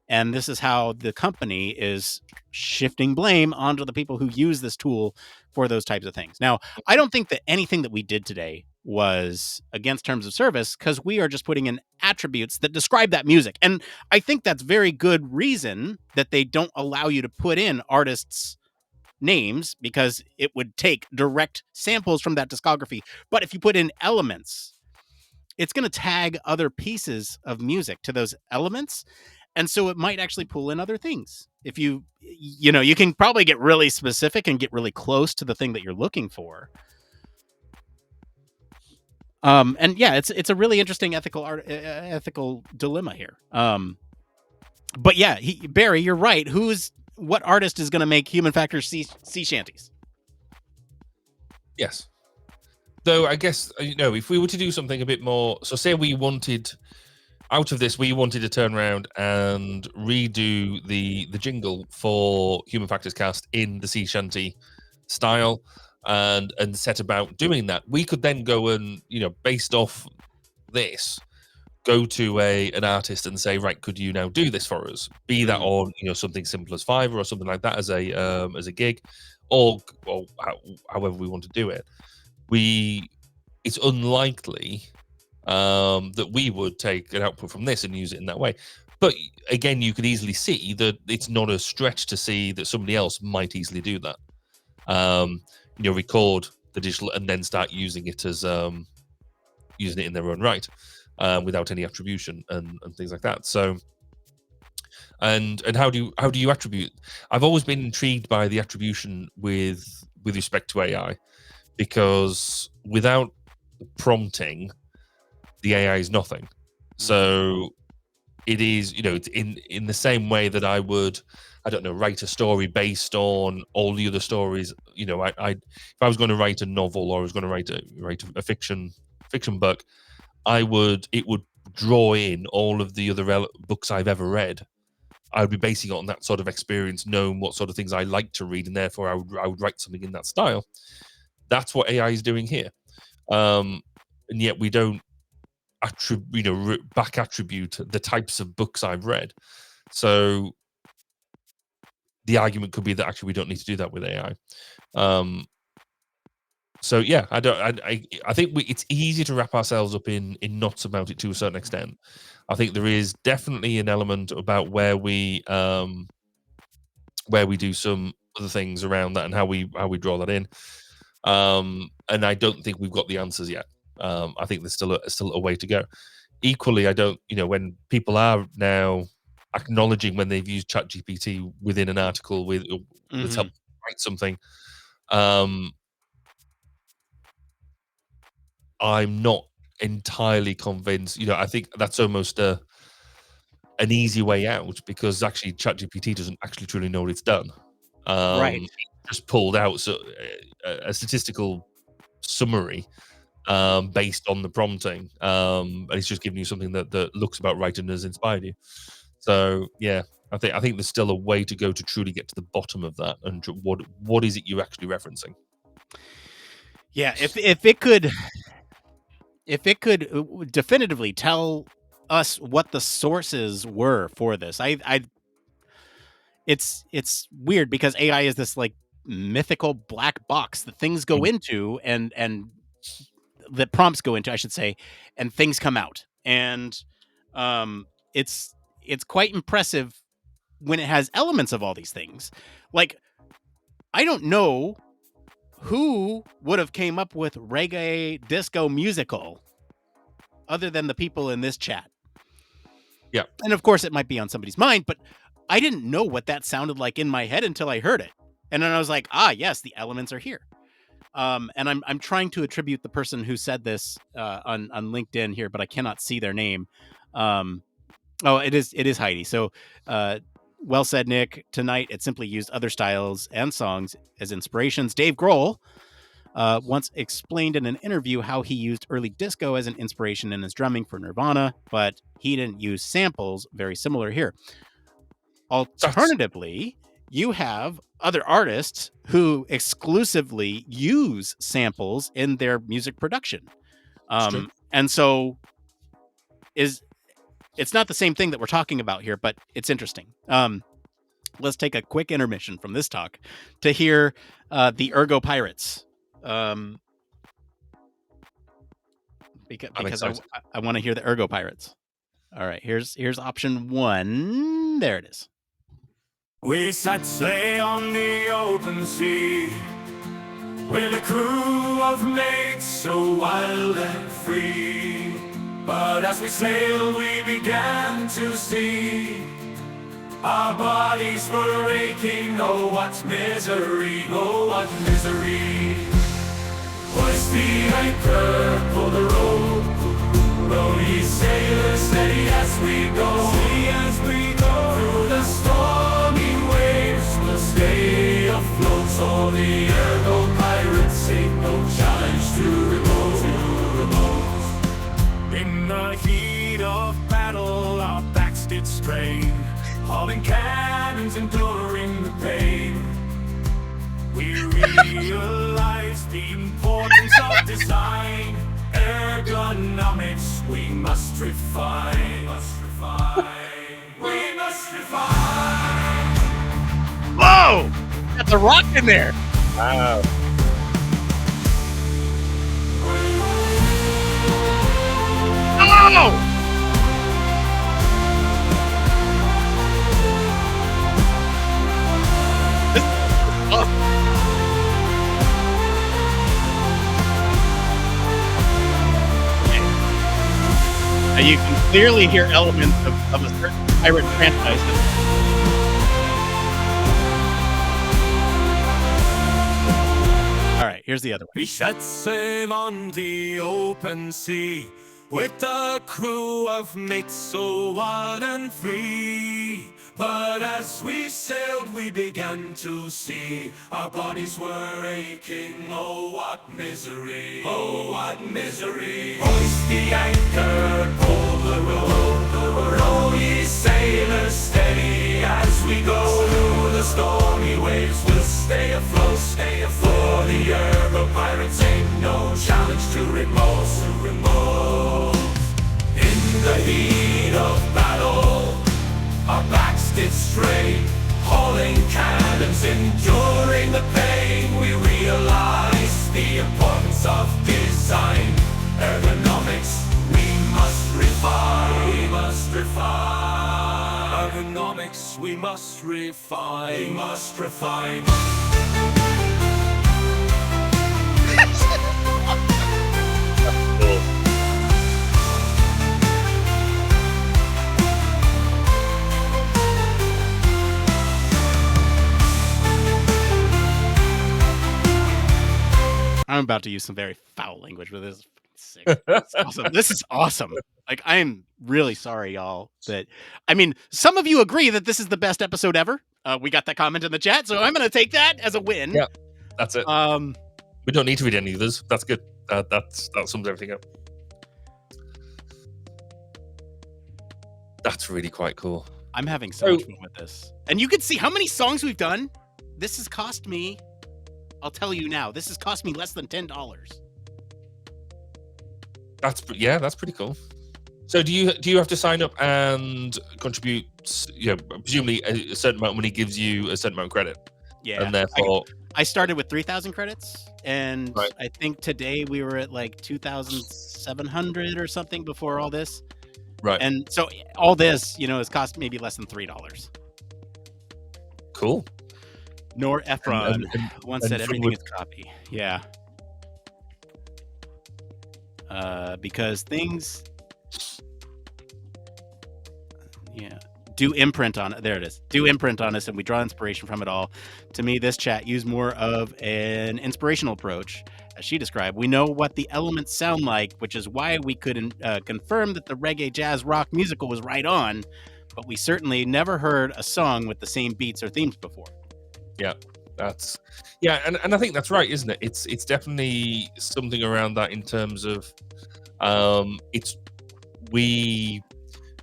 And this is how the company is shifting blame onto the people who use this tool for those types of things. Now, I don't think that anything that we did today was against terms of service, because we are just putting in attributes that describe that music. And I think that's very good reason that they don't allow you to put in artists' names, because it would take direct samples from that discography. But if you put in elements, it's going to tag other pieces of music to those elements. And so it might actually pull in other things. If you can probably get really specific and get really close to the thing that you're looking for. And yeah, it's a really interesting ethical dilemma here. But yeah, Barry, you're right. What artist is going to make Human Factors sea shanties? Yes. Though I guess, if we were to do something a bit more, so say we wanted, out of this, we wanted to turn around and redo the jingle for Human Factors Cast in the sea shanty style, and set about doing that, we could then go and, based off this, go to an artist and say, right, could you now do this for us? Be that on something simple as Fiverr or something like that as a gig, or however we want to do it. It's unlikely that we would take an output from this and use it in that way. But again, you could easily see that it's not a stretch to see that somebody else might easily do that. Record the digital and then start using it as using it in their own right, without any attribution and things like that. So And how do you attribute? I've always been intrigued by the attribution with respect to AI, because without prompting, the AI is nothing. So it is, it's in the same way that I would, I don't know, write a story based on all the other stories. I if I was going to write a novel, or I was going to write a fiction book, it would draw in all of the other books I've ever read. I would be basing it on that sort of experience, knowing what sort of things I like to read, and therefore I would write something in that style. That's what AI is doing here, and yet we don't back attribute the types of books I've read. So the argument could be that actually we don't need to do that with AI. So yeah, I think it's easy to wrap ourselves up in knots about it to a certain extent. I think there is definitely an element about where we do some other things around that, and how we draw that in. And I don't think we've got the answers yet. I think there's still a way to go. Equally, I don't, when people are now acknowledging when they've used ChatGPT within an article with help write something, I'm not entirely convinced. I think that's almost an easy way out, because actually ChatGPT doesn't actually truly know what it's done. Right. It just pulled out a statistical summary based on the prompting, and it's just giving you something that looks about right and has inspired you. So yeah, I think there's still a way to go to truly get to the bottom of that, and what is it you're actually referencing. Yeah, if it could definitively tell us what the sources were for this, it's weird, because AI is this like mythical black box that things go into, and the prompts go into, I should say, and things come out. And it's quite impressive when it has elements of all these things. Like, I don't know who would have came up with reggae disco musical other than the people in this chat. Yeah. And of course it might be on somebody's mind, but I didn't know what that sounded like in my head until I heard it. And then I was like, yes, the elements are here. And I'm trying to attribute the person who said this on LinkedIn here, but I cannot see their name. It is Heidi. So well said, Nick. Tonight it simply used other styles and songs as inspirations. Dave Grohl once explained in an interview how he used early disco as an inspiration in his drumming for Nirvana, but he didn't use samples. Very similar here. Alternatively, you have other artists who exclusively use samples in their music production. And so it's not the same thing that we're talking about here, but it's interesting. Let's take a quick intermission from this talk to hear the Ergo Pirates. Because I want to hear the Ergo Pirates. All right, here's option 1. There it is. We set sail on the open sea with a crew of mates so wild and free. But as we sailed, we began to see our bodies were aching. Oh, what misery! Oh, what misery! Hoist the anchor, pull the rope, row ye sailors steady as we go. Steady as we go through the stormy waves. We'll stay afloat, so the Ergo Pirates ain't no challenge to repose. In the heat of battle, our backs did strain, hauling cannons, enduring the pain. We realized the importance of design. Ergonomics we must refine. We must refine. Whoa! That's a rock in there. Wow. Oh! You can clearly hear elements of a certain pirate franchise. All right, here's the other one. We set sail on the open sea with a crew of mates so wild and free. But as we sailed, we began to see our bodies were aching. Oh, what misery! Oh, what misery! Hoist the anchor, pull the rope, row ye sailors steady as we go through the stormy waves. We'll stay afloat, stay afloat. For the Ergo pirates ain't no challenge to remorse. In the heat of battle, our backs did strain, hauling cannons, enduring the pain. We realized the importance of design. Ergonomics, we must refine. We must refine. Ergonomics, we must refine. We must refine. I'm about to use some very foul language, but this is sick. This is awesome. This is awesome. Like, I'm really sorry, y'all. That I mean, some of you agree that this is the best episode ever. We got that comment in the chat, so I'm going to take that as a win. Yeah, that's it. We don't need to read any others. That's good. That sums everything up. That's really quite cool. I'm having so much fun with this, and you can see how many songs we've done. This has cost me. I'll tell you now. This has cost me less than $10. That's pretty cool. So do you have to sign up and contribute? You know, presumably a certain amount of money gives you a certain amount of credit. Yeah, and therefore I started with 3,000 credits, and right. I think today we were at like 2,700 or something before all this. Right. And so all this, has cost maybe less than $3. Cool. Nor Efron once said everything is copy. Yeah. Because things do imprint on it. There it is. Do imprint on us, and we draw inspiration from it all. To me, this chat used more of an inspirational approach. As she described, we know what the elements sound like, which is why we couldn't confirm that the reggae jazz rock musical was right on, but we certainly never heard a song with the same beats or themes before. Yeah, and I think that's right, isn't it? It's definitely something around that in terms of as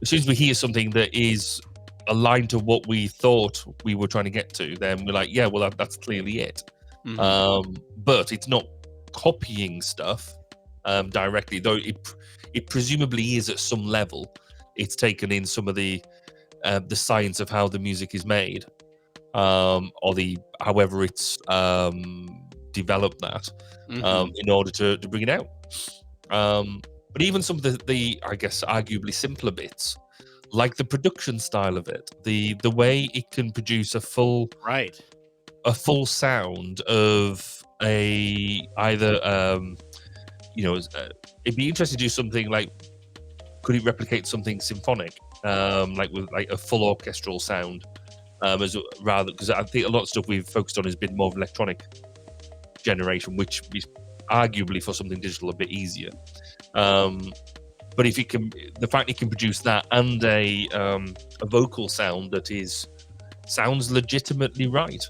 soon as we hear something that is aligned to what we thought we were trying to get to, then we're like, yeah, well that's clearly it. Mm-hmm. But it's not copying stuff directly, though it presumably is at some level. It's taken in some of the science of how the music is made. Or however it's developed that in order to bring it out. But even some of the I guess arguably simpler bits, like the production style of it, the way it can produce a full sound of it'd be interesting to do something like, could it replicate something symphonic, like with like a full orchestral sound? Because I think a lot of stuff we've focused on has been more of electronic generation, which is arguably for something digital a bit easier. But if it can, the fact it can produce that and a vocal sound that sounds legitimately right,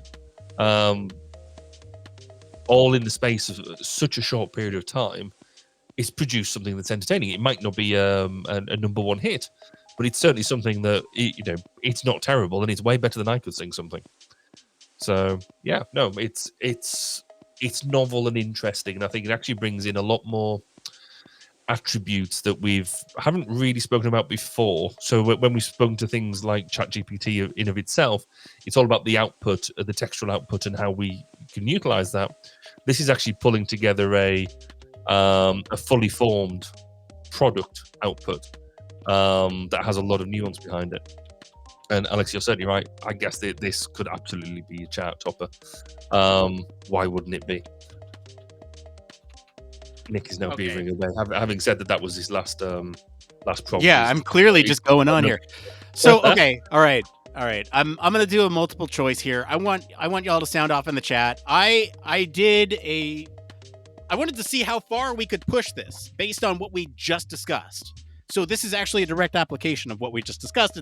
all in the space of such a short period of time, it's produced something that's entertaining. It might not be a number one hit, but it's certainly something that it's not terrible, and it's way better than I could sing something. So yeah, no, it's novel and interesting, and I think it actually brings in a lot more attributes that haven't really spoken about before. So when we've spoken to things like ChatGPT in of itself, it's all about the output, the textual output, and how we can utilize that. This is actually pulling together a fully formed product output that has a lot of nuance behind it. And Alex, you're certainly right. I guess this could absolutely be a chart topper. Why wouldn't it be? Nick is now beavering away. Having said that was his last That's probably Yeah, I'm clearly just going on here. So okay, all right. I'm gonna do a multiple choice here. I want y'all to sound off in the chat. I wanted to see how far we could push this based on what we just discussed. So this is actually a direct application of what we just discussed.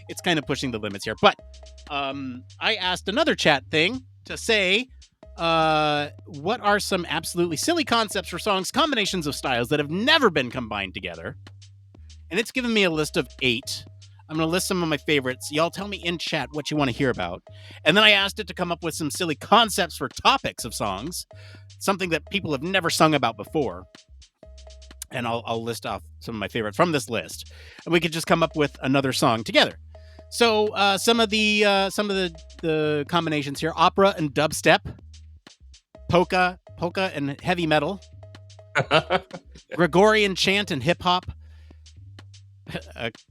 It's kind of pushing the limits here. But I asked another chat thing to say, what are some absolutely silly concepts for songs, combinations of styles that have never been combined together? And it's given me a list of 8. I'm going to list some of my favorites. Y'all tell me in chat what you want to hear about. And then I asked it to come up with some silly concepts for topics of songs, something that people have never sung about before. And I'll list off some of my favorites from this list. And we could just come up with another song together. So some of the combinations here: opera and dubstep, polka and heavy metal, Gregorian chant and hip hop,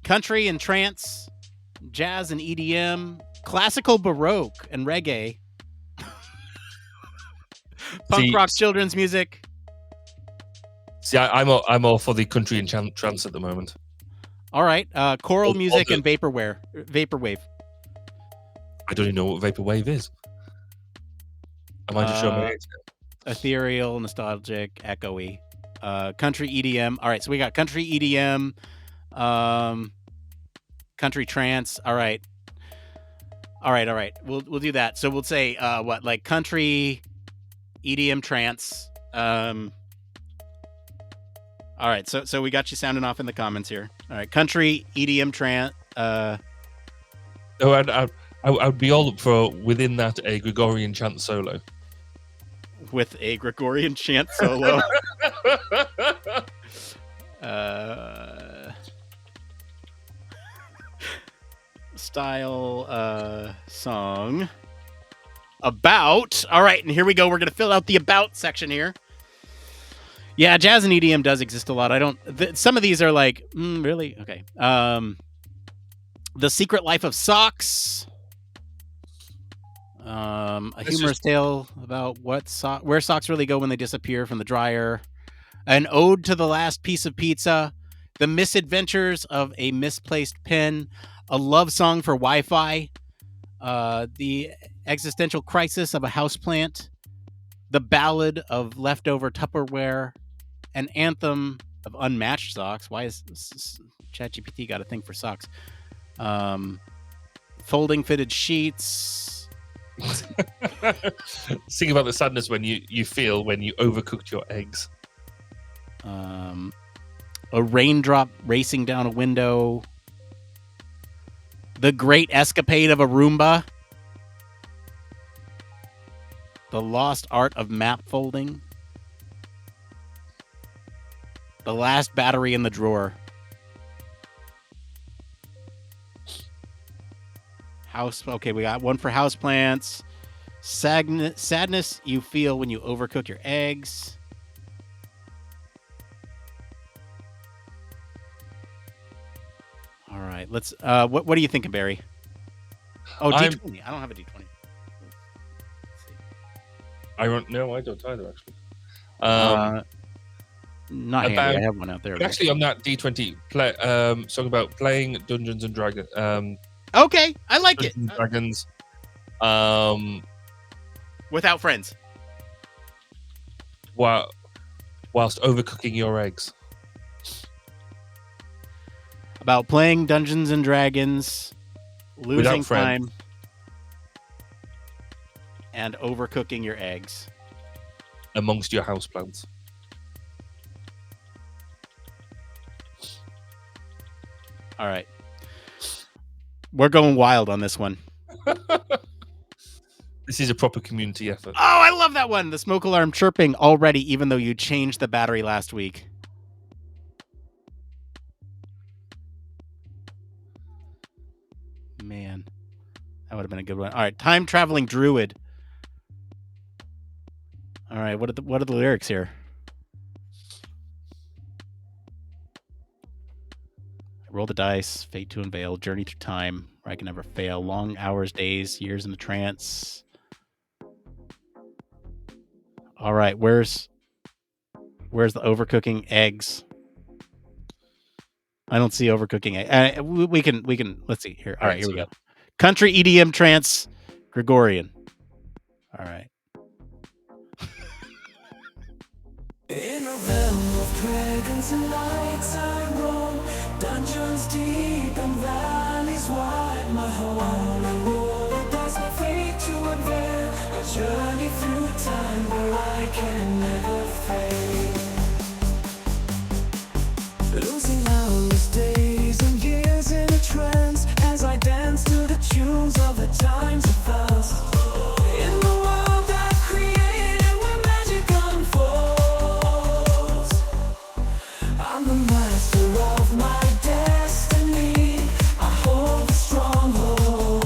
country and trance, jazz and EDM, classical baroque and reggae, punk rock, children's music. See, I'm all for the country and trance at the moment. All right, choral music and vaporwave. I don't even know what vaporwave is. Am I just showing my age? Ethereal, nostalgic, echoey. Country EDM. All right, so we got country EDM, country trance. All right. We'll do that. So we'll say like country EDM trance. All right, so we got you sounding off in the comments here. All right, country EDM trance. I would be all up for within that a Gregorian chant solo. With a Gregorian chant solo. Style song about. All right, and here we go. We're gonna fill out the about section here. Yeah, jazz and EDM does exist a lot. Some of these are like, really? Okay. The Secret Life of Socks. A humorous tale about where socks really go when they disappear from the dryer. An ode to the last piece of pizza. The misadventures of a misplaced pen. A love song for Wi-Fi. The existential crisis of a houseplant. The ballad of leftover Tupperware. An anthem of unmatched socks. Why is ChatGPT got a thing for socks? Folding fitted sheets. Think about the sadness when you feel when you overcooked your eggs. A raindrop racing down a window. The great escapade of a Roomba. The lost art of map folding. The last battery in the drawer. Okay, we got one for houseplants. Sadness you feel when you overcook your eggs. All right, let's. What are you thinking, Barry? Oh, D20. I don't have a D20. I don't know. I don't either, actually. Not handy. I have one out there. Actually, on that D20, song about playing Dungeons and Dragons. Okay, I like it. Dragons. Without friends. Whilst overcooking your eggs. About playing Dungeons and Dragons, losing time, and overcooking your eggs. Amongst your houseplants. All right. We're going wild on this one. This is a proper community effort. Oh, I love that one. The smoke alarm chirping already, even though you changed the battery last week. Man, that would have been a good one. All right, time traveling druid. All right, what are the lyrics here? Roll the dice, fate to unveil, journey through time, where I can never fail, long hours, days, years in the trance. All right, where's the overcooking eggs? I don't see overcooking it. We can let's see here. All right, here we so- go. Country, EDM, trance, Gregorian. All right. In a realm of dragons and lights I roam, dungeons deep and valleys wide. My holy world does my fate to unveil, a journey through time where I can never fade. Losing hours, days and years in a trance, as I dance to the tunes of the times of us. In the world I created where magic unfolds, I'm the master of my destiny. I hold the stronghold.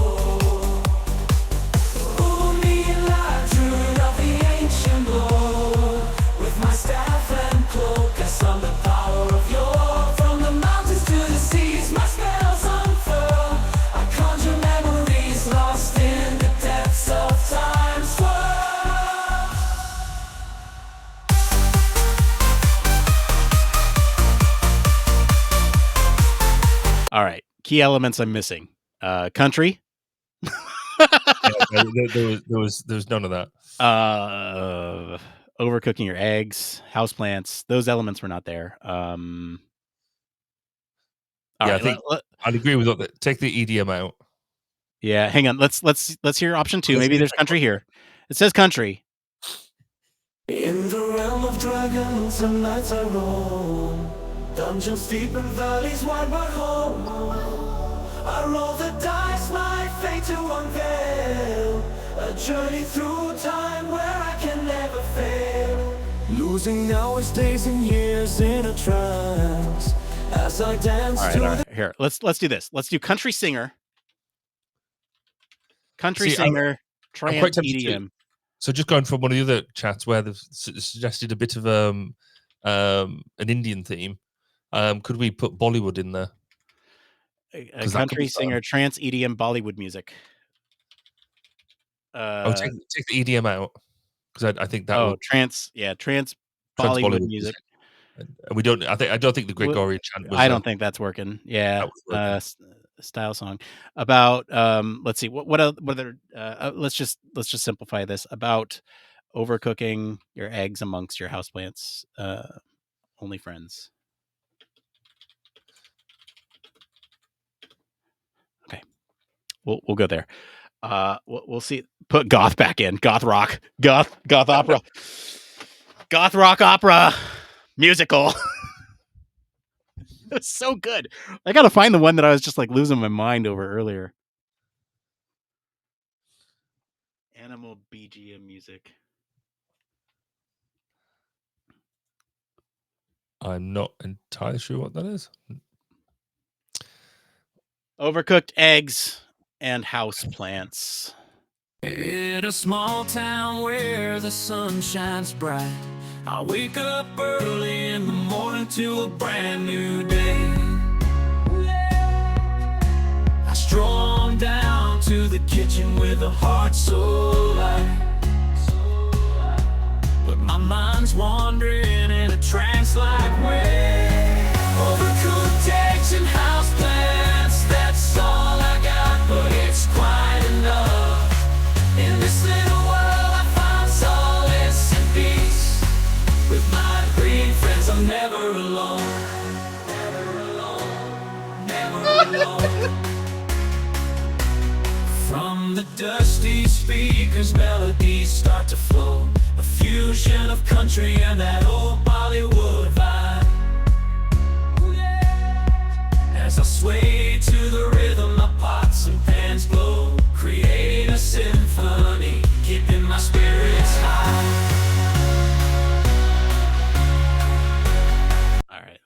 Pull me alive, druid of the ancient lore. With my staff and cloak, I summon the power of yore. From the mountains to the seas, my spells unfurl. I conjure memories lost in the depths of time's swirl. All right. Key elements I'm missing. Country. There was none of that. Overcooking your eggs, houseplants. Those elements were not there. All Yeah, I right, think I'd agree with that. Take the EDM out. yeah, hang on. Let's hear option 2. Let's Maybe hear there's the country here. It says country. In the realm of dragons and nights I roam, dungeons deep and valleys wide but home. I roll the dice, my fate to unveil, a journey through time where I can never fail. Losing hours, days and years in a trance, as I dance All right, to all right. Here, let's do this. Let's do country singer. Country See, I'm singer, quite trance, tempted to- EDM. So just going from one of the other chats where they've suggested a bit of an Indian theme, could we put Bollywood in there? A 'Cause that could country be fun. singer, trance, EDM, Bollywood music. Take the EDM out because I think that will trance, yeah, trance, trans Bollywood music. And we don't. I don't think the Gregorian chant was. I don't think that's working. Yeah, was working. style song about. Let's see what other. Let's just simplify this about overcooking your eggs amongst your houseplants. Only friends. Okay, we'll go there. We'll see. Put goth back in. Goth rock. Goth opera. Goth rock opera musical. It's so good. I gotta find the one that I was just like losing my mind over earlier. Animal BGM music. I'm not entirely sure what that is. Overcooked eggs and house plants. In a small town where the sun shines bright, I wake up early in the morning to a brand new day. I stroll on down to the kitchen with a heart so light, but my mind's wandering in a trance-like way. Overcooked eggs and houseplants, that's all I got, but it's quite enough. In this little world I find solace and peace. With my green friends I'm never alone. Never alone, never alone. From the dusty speakers melodies start to flow, a fusion of country and that old Bollywood vibe. As I sway to the rhythm, my pots and pans glow, create a symphony, keeping my spirits high. All right.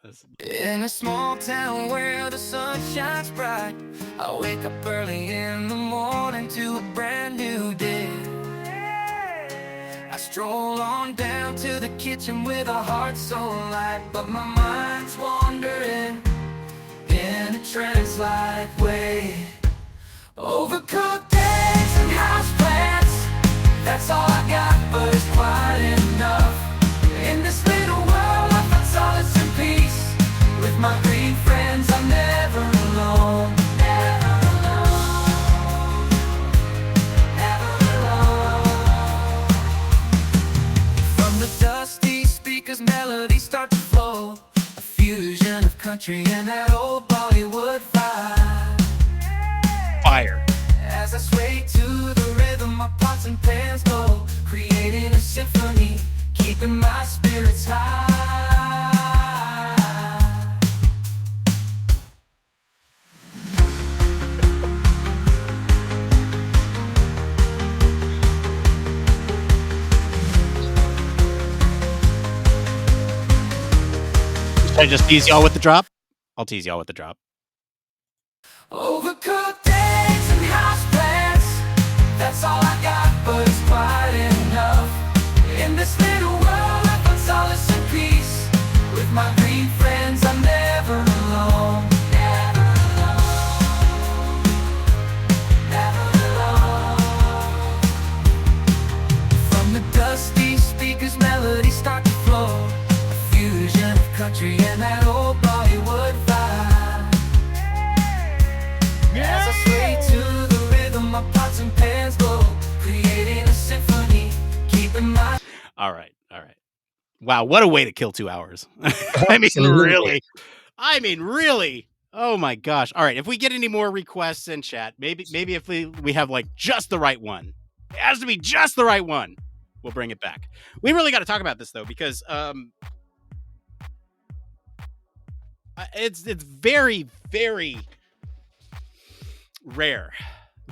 In a small town where the sun shines bright, I wake up early in the morning to a brand new day. I stroll on down to the kitchen with a heart so light, but my mind's wandering in a trance-like way. Overcooked eggs and houseplants, that's all I got, but it's quite enough. In this little world I find solace and peace. With my green friends speakers, melodies start to flow. A fusion of country and that old Bollywood vibe. Fire. As I sway to the rhythm, my pots and pans go, creating a symphony, keeping my spirits high. Should I just tease y'all with the drop? I'll tease y'all with the drop. Overcooked eggs and house plants, that's all I got, but it's quite enough. In this little world I find solace and peace. With my green friends I'm never alone. Never alone. Never alone. From the dusty speakers, melodies start to flow. A fusion of country and that old Bollywood vibe. As I sway to the rhythm, my pots and pans go, creating a symphony, keeping my... All right. Wow, what a way to kill 2 hours. I mean, Absolutely. really. Oh my gosh. All right, if we get any more requests in chat, maybe if we have like just the right one. It has to be just the right one. We'll bring it back. We really got to talk about this though, because it's very, very rare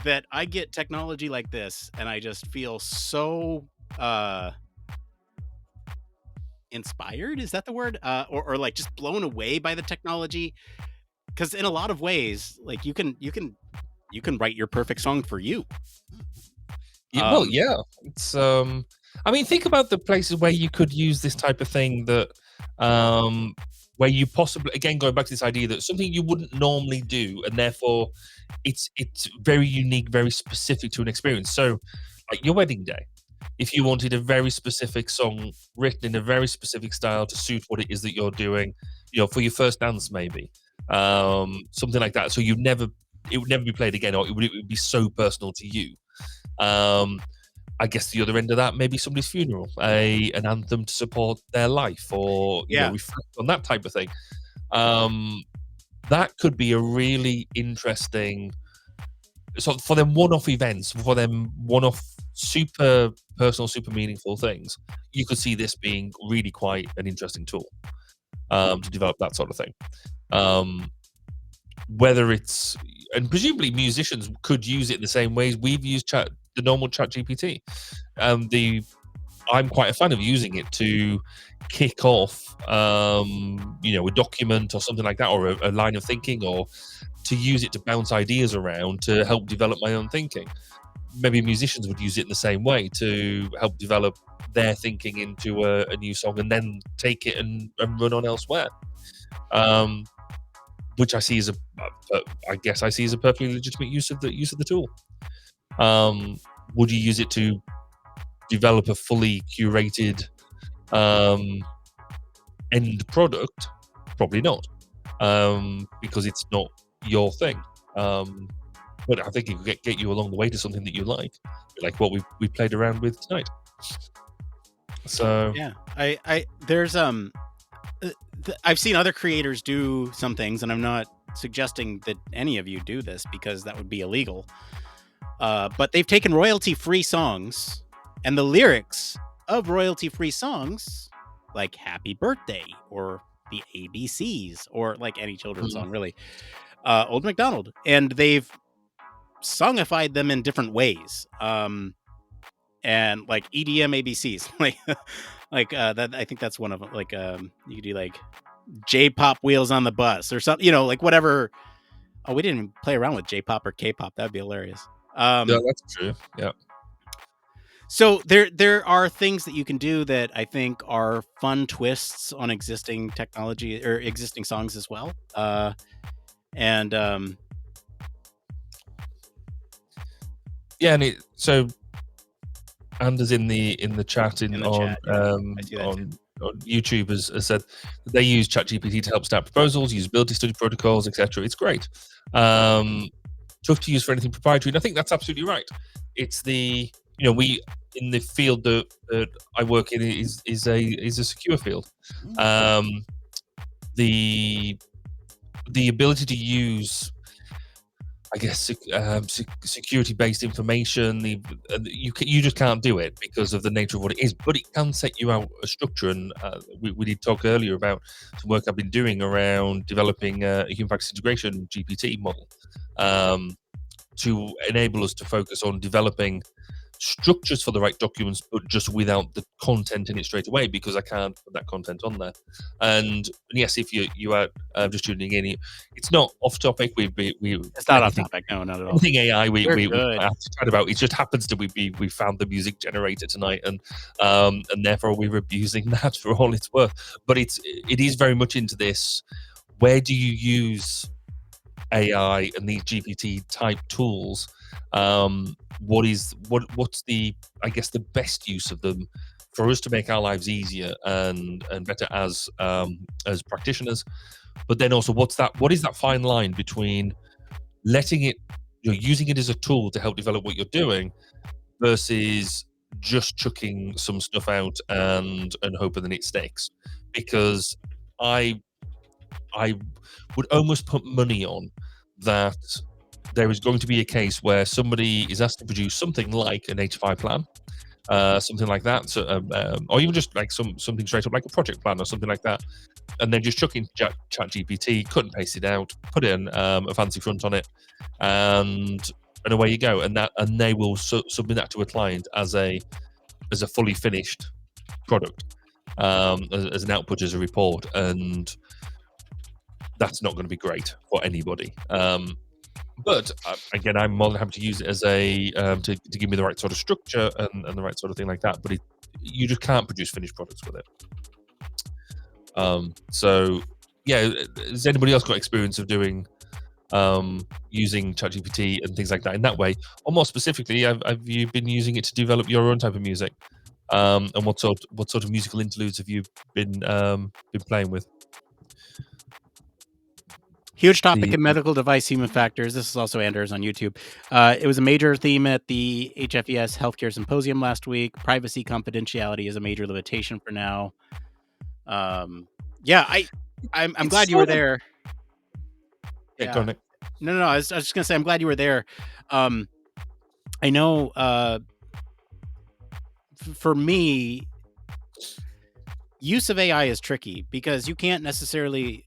that I get technology like this and I just feel so inspired, is that the word? Or like just blown away by the technology, because in a lot of ways, like you can write your perfect song for you. Well, yeah. It's I mean, think about the places where you could use this type of thing that where you possibly, again, going back to this idea that something you wouldn't normally do, and therefore it's very unique, very specific to an experience. So like your wedding day, if you wanted a very specific song written in a very specific style to suit what it is that you're doing, for your first dance, maybe something like that. So it would never be played again, or it would be so personal to you. I guess the other end of that, maybe somebody's funeral, an anthem to support their life, or reflect on that type of thing. That could be a really interesting, so for them one-off events, for them one-off super personal, super meaningful things. You could see this being really quite an interesting tool to develop that sort of thing. Whether it's, and presumably musicians could use it in the same ways we've used the normal ChatGPT. I'm quite a fan of using it to kick off, a document or something like that, or a line of thinking, or to use it to bounce ideas around to help develop my own thinking. Maybe musicians would use it in the same way to help develop their thinking into a new song, and then take it and run on elsewhere. Which I see as a perfectly legitimate use of the tool. Would you use it to develop a fully curated end product? Probably not, because it's not your thing. But I think it could get you along the way to something that you like what we played around with tonight. So yeah, there's I've seen other creators do some things, and I'm not suggesting that any of you do this because that would be illegal. But they've taken royalty-free songs and the lyrics of royalty-free songs, like "Happy Birthday" or the ABCs, or like any children's song, really, Old MacDonald, and they've songified them in different ways. And like EDM ABCs, that. I think that's one of them. Like you could do like J-pop Wheels on the Bus or something, like whatever. Oh, we didn't even play around with J-pop or K-pop. That'd be hilarious. Yeah, that's true. Yeah. So there are things that you can do that I think are fun twists on existing technology or existing songs as well. Yeah, and so Anders in the chat on YouTube has said that they use ChatGPT to help start proposals, usability study protocols, etc. It's great. Tough to use for anything proprietary, and I think that's absolutely right. It's the we in the field that I work in is a secure field. The ability to use, I guess, security-based information, you just can't do it because of the nature of what it is. But it can set you out a structure, and we did talk earlier about some work I've been doing around developing a human factors integration GPT model to enable us to focus on developing structures for the right documents, but just without the content in it straight away, because I can't put that content on there. And yes, if you are just tuning in, it's not off topic. It's not off topic. No, not at all. Anything AI we good. have to chat about. It just happens to we found the music generator tonight, and therefore we were abusing that for all it's worth. But it is very much into this. Where do you use AI and these GPT type tools? What's the, I guess, the best use of them for us to make our lives easier and better as practitioners? But then also, what is that fine line between letting it, using it as a tool to help develop what you're doing versus just chucking some stuff out and hoping that it sticks? Because I would almost put money on that there is going to be a case where somebody is asked to produce something like an 8-to-5 plan, something like that, so, or even just like something straight up like a project plan or something like that, and then just chuck in chat GPT, cut and paste it out, put in a fancy front on it, and away you go, and they will submit that to a client as a fully finished product, as an output, as a report, and that's not going to be great for anybody. But again, I'm more than happy to use it as a to give me the right sort of structure and the right sort of thing like that. But you just can't produce finished products with it. So yeah, has anybody else got experience of doing using ChatGPT and things like that in that way? Or more specifically, have you been using it to develop your own type of music? And what sort of musical interludes have you been playing with? Huge topic in medical device human factors. This is also Anders on YouTube. It was a major theme at the HFES Healthcare Symposium last week. Privacy confidentiality is a major limitation for now. Yeah, I'm glad you were there. Yeah, go on, Nick. No, I was just gonna say I'm glad you were there. I know for me, use of AI is tricky because you can't necessarily,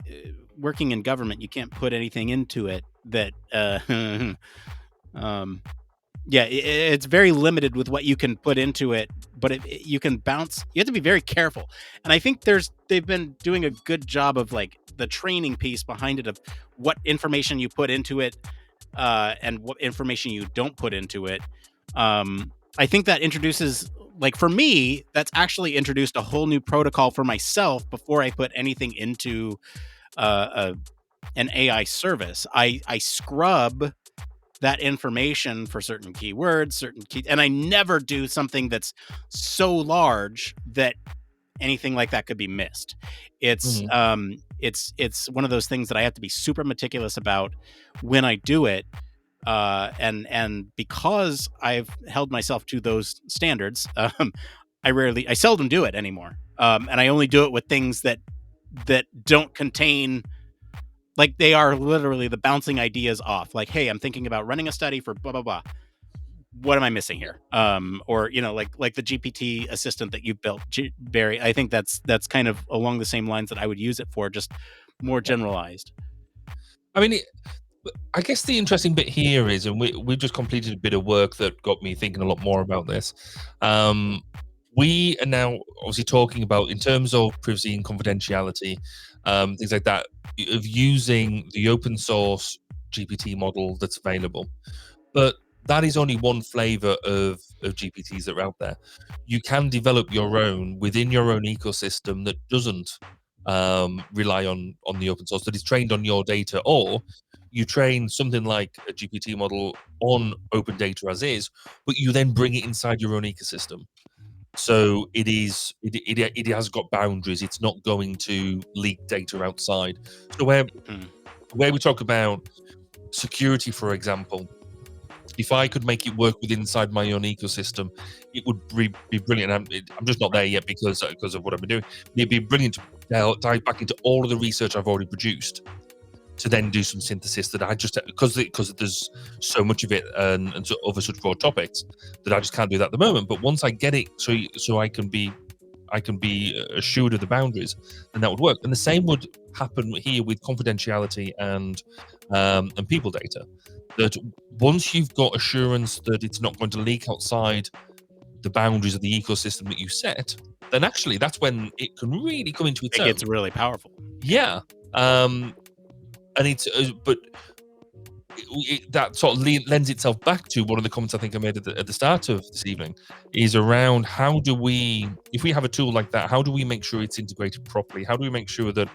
working in government, you can't put anything into it that, it's very limited with what you can put into it, but you can bounce. You have to be very careful. And I think they've been doing a good job of like the training piece behind it of what information you put into it, and what information you don't put into it. I think that introduces, like for me, that's actually introduced a whole new protocol for myself before I put anything into an AI service. I scrub that information for certain keywords, and I never do something that's so large that anything like that could be missed. It's it's one of those things that I have to be super meticulous about when I do it. And because I've held myself to those standards, I seldom do it anymore. And I only do it with things that don't contain, like they are literally the bouncing ideas off. Like, hey, I'm thinking about running a study for blah, blah, blah. What am I missing here? Or, like the GPT assistant that you built, Barry. I think that's kind of along the same lines that I would use it for, just more generalized. I mean, I guess the interesting bit here is, and we just completed a bit of work that got me thinking a lot more about this. We are now obviously talking about, in terms of privacy and confidentiality, things like that, of using the open source GPT model that's available. But that is only one flavor of GPTs that are out there. You can develop your own within your own ecosystem that doesn't rely on the open source, that is trained on your data, or you train something like a GPT model on open data as is, but you then bring it inside your own ecosystem. So it has got boundaries. It's not going to leak data outside. So where we talk about security, for example, If I could make it work within inside my own ecosystem, it would be brilliant. I'm just not there yet because of what I've been doing. It'd be brilliant to dive back into all of the research I've already produced, to then do some synthesis that I just, because there's so much of it and so other such broad topics that I just can't do that at the moment. But once I get it, so I can be assured of the boundaries, then that would work. And the same would happen here with confidentiality and people data. That once you've got assurance that it's not going to leak outside the boundaries of the ecosystem that you set, then actually that's when it can really come into its It own. gets really powerful. Yeah. And it's but that sort of lends itself back to one of the comments I think I made at the start of this evening, is around how do we, if we have a tool like that, how do we make sure it's integrated properly? How do we make sure that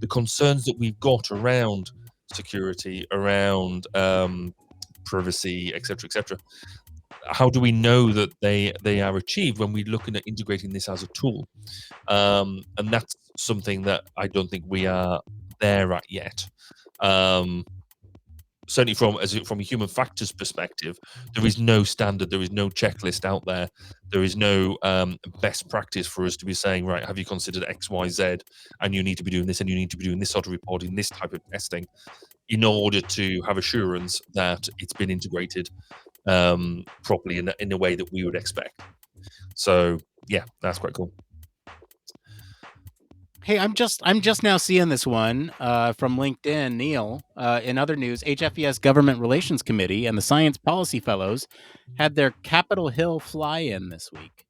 the concerns that we've got around security, around privacy, etc., how do we know that they are achieved when we're looking at integrating this as a tool? And that's something that I don't think we are there at yet. Certainly from a human factors perspective, there is no standard, there is no checklist out there, there is no best practice for us to be saying, right, have you considered X, Y, Z, and you need to be doing this, and you need to be doing this sort of reporting, this type of testing, in order to have assurance that it's been integrated properly in a way that we would expect. So yeah, that's quite cool. Hey, I'm just now seeing this one from LinkedIn, Neil. In other news, HFES Government Relations Committee and the Science Policy Fellows had their Capitol Hill fly-in this week.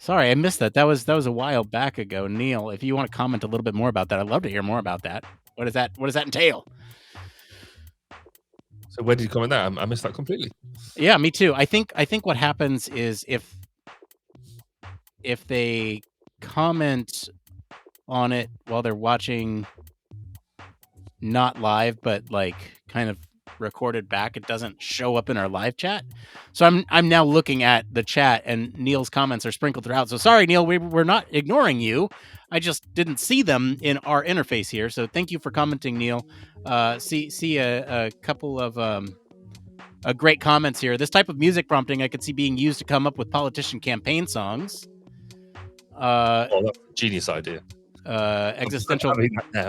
Sorry, I missed that. That was a while back ago. Neil, if you want to comment a little bit more about that, I'd love to hear more about that. What does that entail? So where did you comment that? I missed that completely. Yeah, me too. I think what happens is if they comment on it while they're watching, not live, but like kind of recorded back, it doesn't show up in our live chat. So I'm now looking at the chat, and Neil's comments are sprinkled throughout. So sorry, Neil, we're not ignoring you. I just didn't see them in our interface here. So thank you for commenting, Neil. See a couple of great comments here. This type of music prompting I could see being used to come up with politician campaign songs. That's a genius idea. Existential.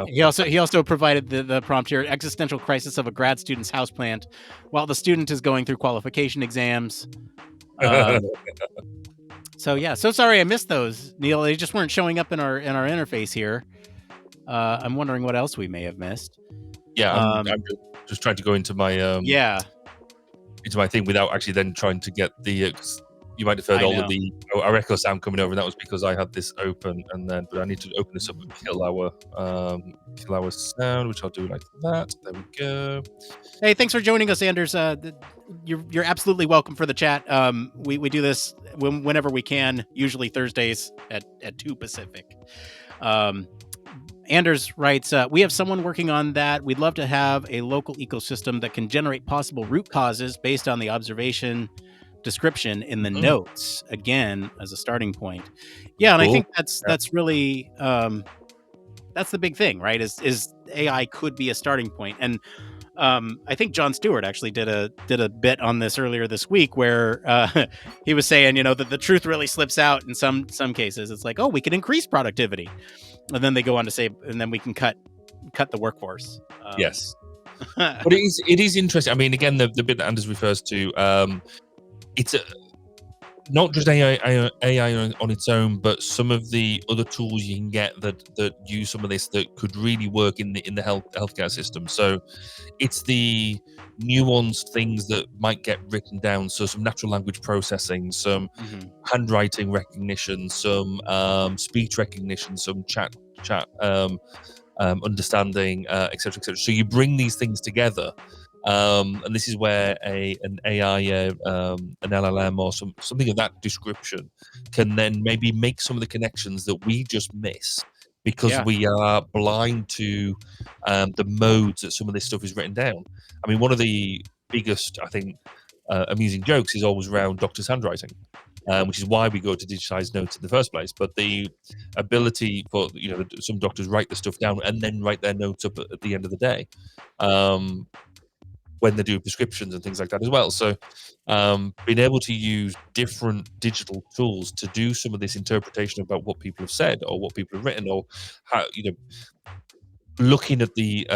He also provided the prompt here: existential crisis of a grad student's houseplant while the student is going through qualification exams. So yeah, so sorry I missed those, Neil. They just weren't showing up in our interface here. I'm wondering what else we may have missed. Yeah, I'm just trying to go into my into my thing without actually then trying to get the. You might have heard all of the our echo sound coming over, and that was because I had this open, and then but I need to open this up and kill our sound, which I'll do like that. There we go. Hey, thanks for joining us, Anders. You're absolutely welcome for the chat. We do this whenever we can, usually Thursdays at 2 Pacific. Anders writes, we have someone working on that. We'd love to have a local ecosystem that can generate possible root causes based on the observation description in the notes, again, as a starting point. Yeah, and cool. I think that's really that's the big thing, right? Is AI could be a starting point. And I think Jon Stewart actually did a bit on this earlier this week where he was saying, that the truth really slips out in some cases. It's like, oh, we can increase productivity. And then they go on to say, and then we can cut the workforce. Yes. But it is interesting. I mean, again, the bit that Anders refers to, it's not just AI on its own, but some of the other tools you can get that use some of this that could really work in the healthcare system. So it's the nuanced things that might get written down. So some natural language processing, some handwriting recognition, some speech recognition, some chat understanding, etc., etc. So you bring these things together. And this is where an AI, an LLM or something of that description can then maybe make some of the connections that we just miss because we are blind to the modes that some of this stuff is written down. I mean, one of the biggest, I think, amusing jokes is always around doctors' handwriting, which is why we go to digitized notes in the first place. But the ability for some doctors write the stuff down and then write their notes up at the end of the day. when they're doing prescriptions and things like that as well. So being able to use different digital tools to do some of this interpretation about what people have said or what people have written, or how, looking at the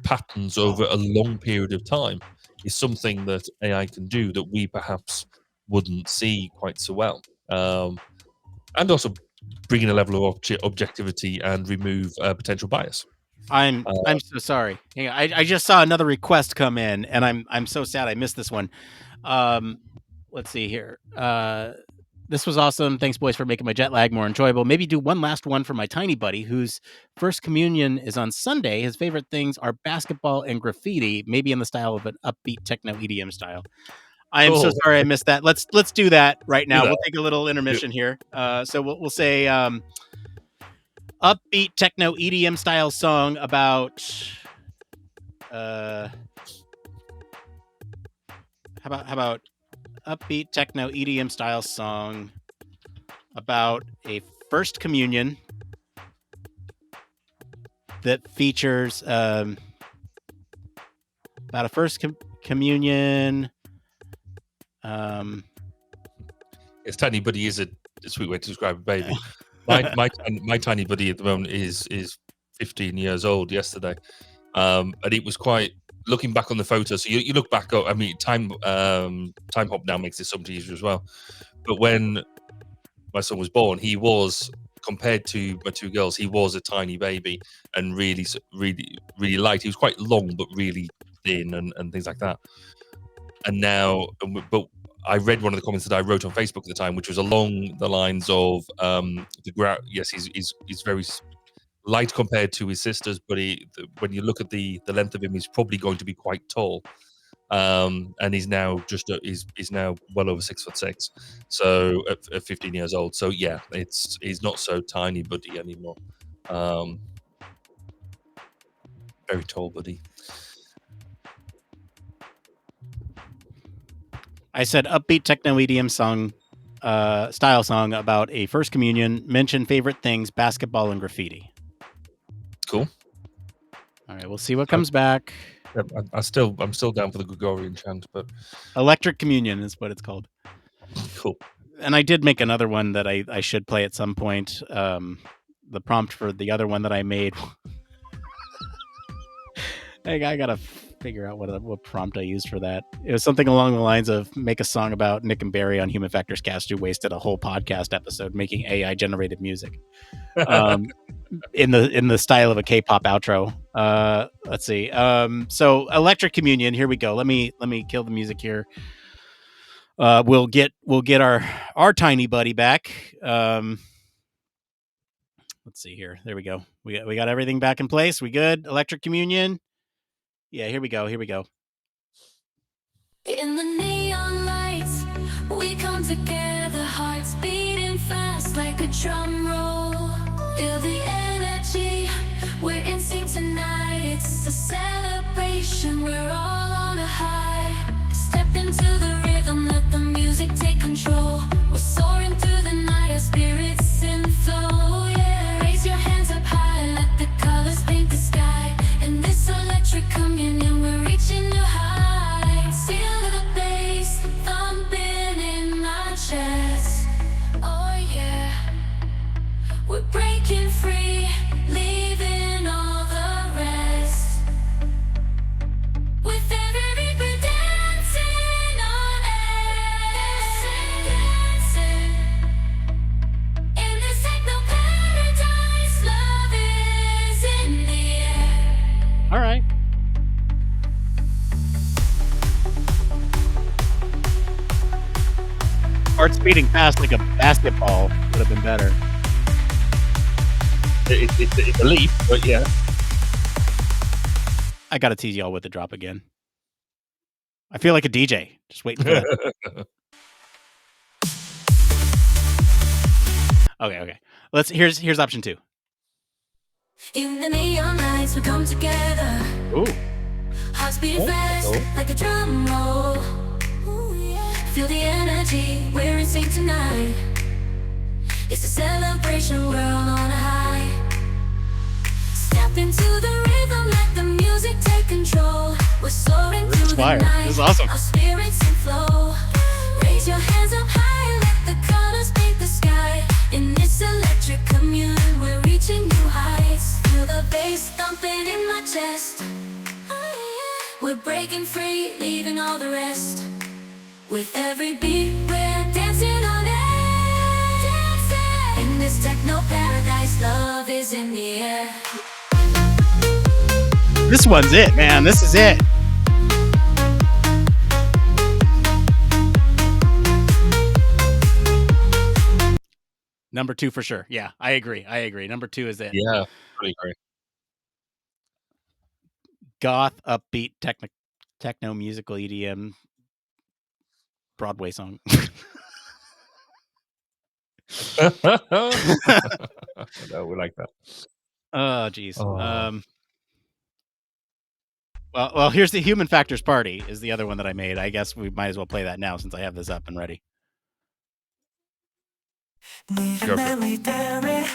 patterns over a long period of time, is something that AI can do that we perhaps wouldn't see quite so well. And also bring in a level of objectivity and remove potential bias. I'm so sorry. Hang on. I just saw another request come in, and I'm so sad I missed this one. Let's see here. This was awesome. Thanks, boys, for making my jet lag more enjoyable. Maybe do one last one for my tiny buddy, whose first communion is on Sunday. His favorite things are basketball and graffiti, maybe in the style of an upbeat techno EDM style. I am so Cool. sorry I missed that. Let's do that right now. that. We'll take a little intermission here. So we'll say upbeat techno EDM style song about how about upbeat techno EDM style song about a first communion that features about a first communion. His tiny buddy is a sweet way to describe a baby. My tiny buddy at the moment is 15 years old. Yesterday, and it was quite, looking back on the photo. So you look back up. I mean, time hop now makes this something easier as well. But when my son was born, he was, compared to my two girls, he was a tiny baby and really light. He was quite long, but really thin and things like that. And now, but I read one of the comments that I wrote on Facebook at the time, which was along the lines of yes, he's very light compared to his sisters, but when you look at the length of him, he's probably going to be quite tall. And he's now he's now well over 6'6", so at 15 years old. So yeah, he's not so tiny buddy anymore. Very tall buddy. I said upbeat techno EDM song, style song about a first communion. Mention favorite things: basketball and graffiti. Cool. All right, we'll see what comes back. I'm still down for the Gregorian chant, but Electric Communion is what it's called. Cool. And I did make another one that I should play at some point. The prompt for the other one that I made. I gotta figure out what prompt I used for that. It was something along the lines of make a song about Nick and Barry on Human Factors Cast, who wasted a whole podcast episode making AI generated music. In the style of a K-pop outro. Let's see. So Electric Communion, here we go. Let me kill the music here. We'll get our tiny buddy back. Let's see here. There we go. We got everything back in place. We good? Electric Communion. Yeah, here we go. In the neon lights, we come together, hearts beating fast like a drum roll. Feel the energy, we're in sync tonight. It's a celebration, we're all on a high. Step into the rhythm, let the music take control. We're soaring through the night, our spirits in flow. Yeah, raise your hands up high, let the colors paint the sky. In this electric communion, we're reaching new heights. Feel the bass thumping in our chest. Oh yeah, we're breaking free, leaving all the rest. With every beat we're dancing on air. Dancing. In this techno paradise, love is in the air. All right. Hearts beating fast like a basketball would have been better. It's a leap, but yeah. I gotta tease y'all with the drop again. I feel like a DJ. Just waiting for that. Okay. Here's option 2. In the neon lights, we come together. Ooh. Hearts beating fast like a drum roll. Ooh, yeah. Feel the energy, we're in sync tonight. It's a celebration, we're all on a high. Step into the rhythm, let the music take control. through the fire. night, This is awesome. our spirits in flow. Raise your hands up high, let the colors paint the sky. In this electric commune, we're reaching new heights. Feel the bass thumping in my chest. We're breaking free, leaving all the rest. With every beat, we're dancing on air. In this techno paradise, love is in the air. This one's it, man. This is it. Number 2 for sure. Yeah, I agree. Number 2 is it. Yeah, pretty great. Goth, upbeat, techno musical EDM Broadway song. No, we like that. Oh, geez. Oh. Well, here's the Human Factors Party is the other one that I made. I guess we might as well play that now since I have this up and ready. Go for Melodious,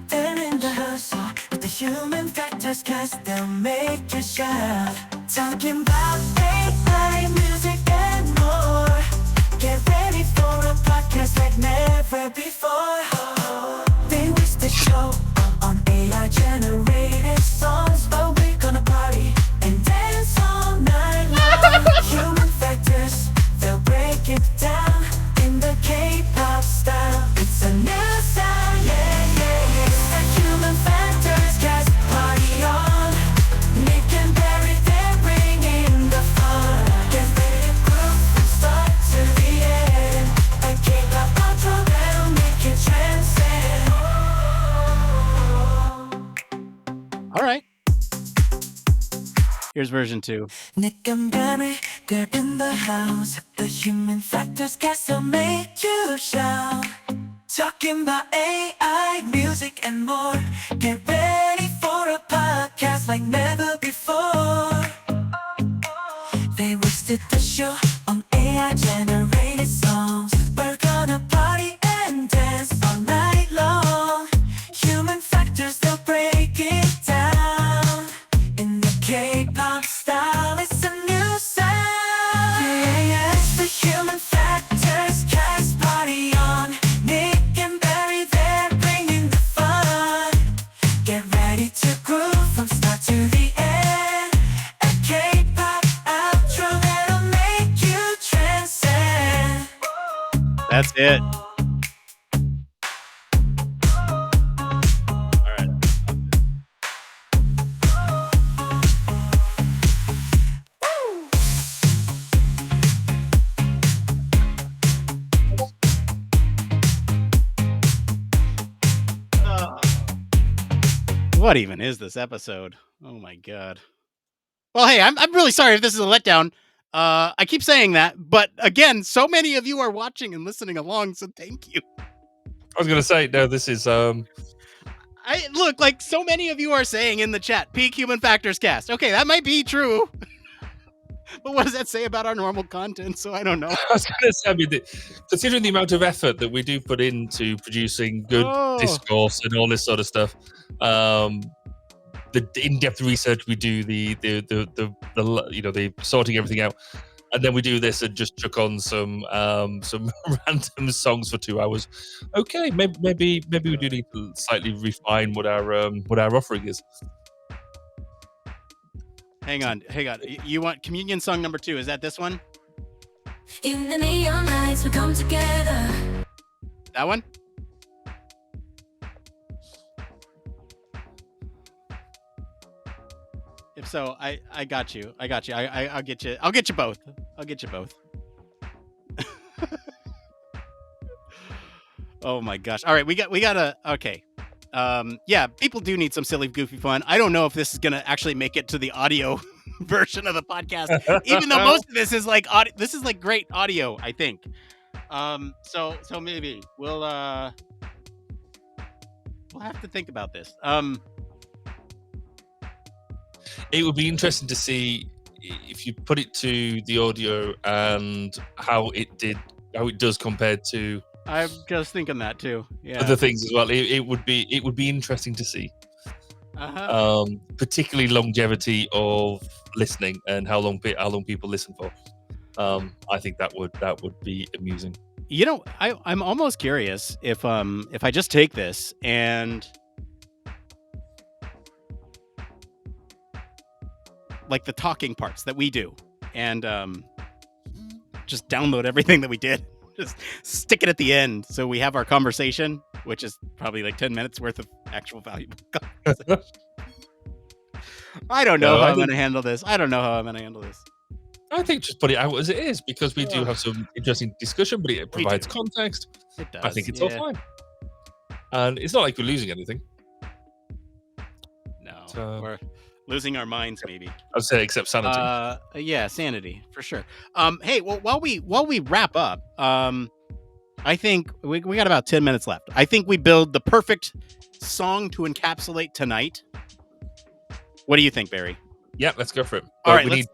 then in the hustle with the human factors, 'cause they'll make you shout. Talking about AI, music and more. Get ready for a podcast like never before. They wish the show on AI generated songs, but we're gonna party and dance all night long. Human factors, they'll break it down in the K-pop style. It's a new sound, yeah, yeah, yeah. The Human Factors cast party on. Nick and Barry, they're bringing the fun. Get ready to groove from start to the end. A K-pop outro, they'll make you transcend. All right. Here's version 2. Nick and Barry, they're in the house. The Human Factors cast will make you shout. Talking about AI, music and more. Get ready for a podcast like never before. They wasted the show on AI generated songs. We're gonna party and dance all night long. Human Factors, they'll break it down in the K-pop style. It's a new sound. Yeah, yeah, it's the Human Factors cast party on. Nick and Barry, they're bringing the fun. Get ready to groove from start to the end. A K-pop outro that'll make you transcend. That's it. All right. What even is this episode? Oh my god. Well, hey, I'm really sorry if this is a letdown. I keep saying that, but again, so many of you are watching and listening along, so thank you. I was gonna say, no, this is I look like so many of you are saying in the chat, peak Human Factors cast. Okay, that might be true. But what does that say about our normal content? So I don't know. I was gonna say, I mean, considering the amount of effort that we do put into producing good discourse and all this sort of stuff, the in-depth research we do, the you know, the sorting everything out, and then we do this and just chuck on some random songs for 2 hours. Okay, maybe we do need to slightly refine what our offering is. Hang on. You want communion song number 2? Is that this one? In the neon lights, we come together. That one? If so, I got you. I'll get you. I'll get you both. Oh my gosh. All right, we gotta okay. Yeah, people do need some silly, goofy fun. I don't know if this is gonna actually make it to the audio version of the podcast, even though most of this is like audio. This is like great audio, I think. So maybe we'll have to think about this. It would be interesting to see if you put it to the audio and how it does compared to I'm just thinking that too. Yeah. other things as well. It would be interesting to see. particularly longevity of listening and how long people listen for. I think that would be amusing. You know, I'm almost curious if I just take this and like the talking parts that we do and just download everything that we did, just stick it at the end so we have our conversation, which is probably like 10 minutes worth of actual valuable conversation. I don't know how I'm going to handle this. I think just put it out as it is, because we do have some interesting discussion, but it provides context. It does. I think it's all fine. And it's not like we're losing anything. No, we're losing our minds, maybe. I'd say except sanity. Yeah, sanity for sure. Hey, well, while we wrap up, I think we got about 10 minutes left. I think we build the perfect song to encapsulate tonight. What do you think, Barry? Yeah, let's go for it. All right, we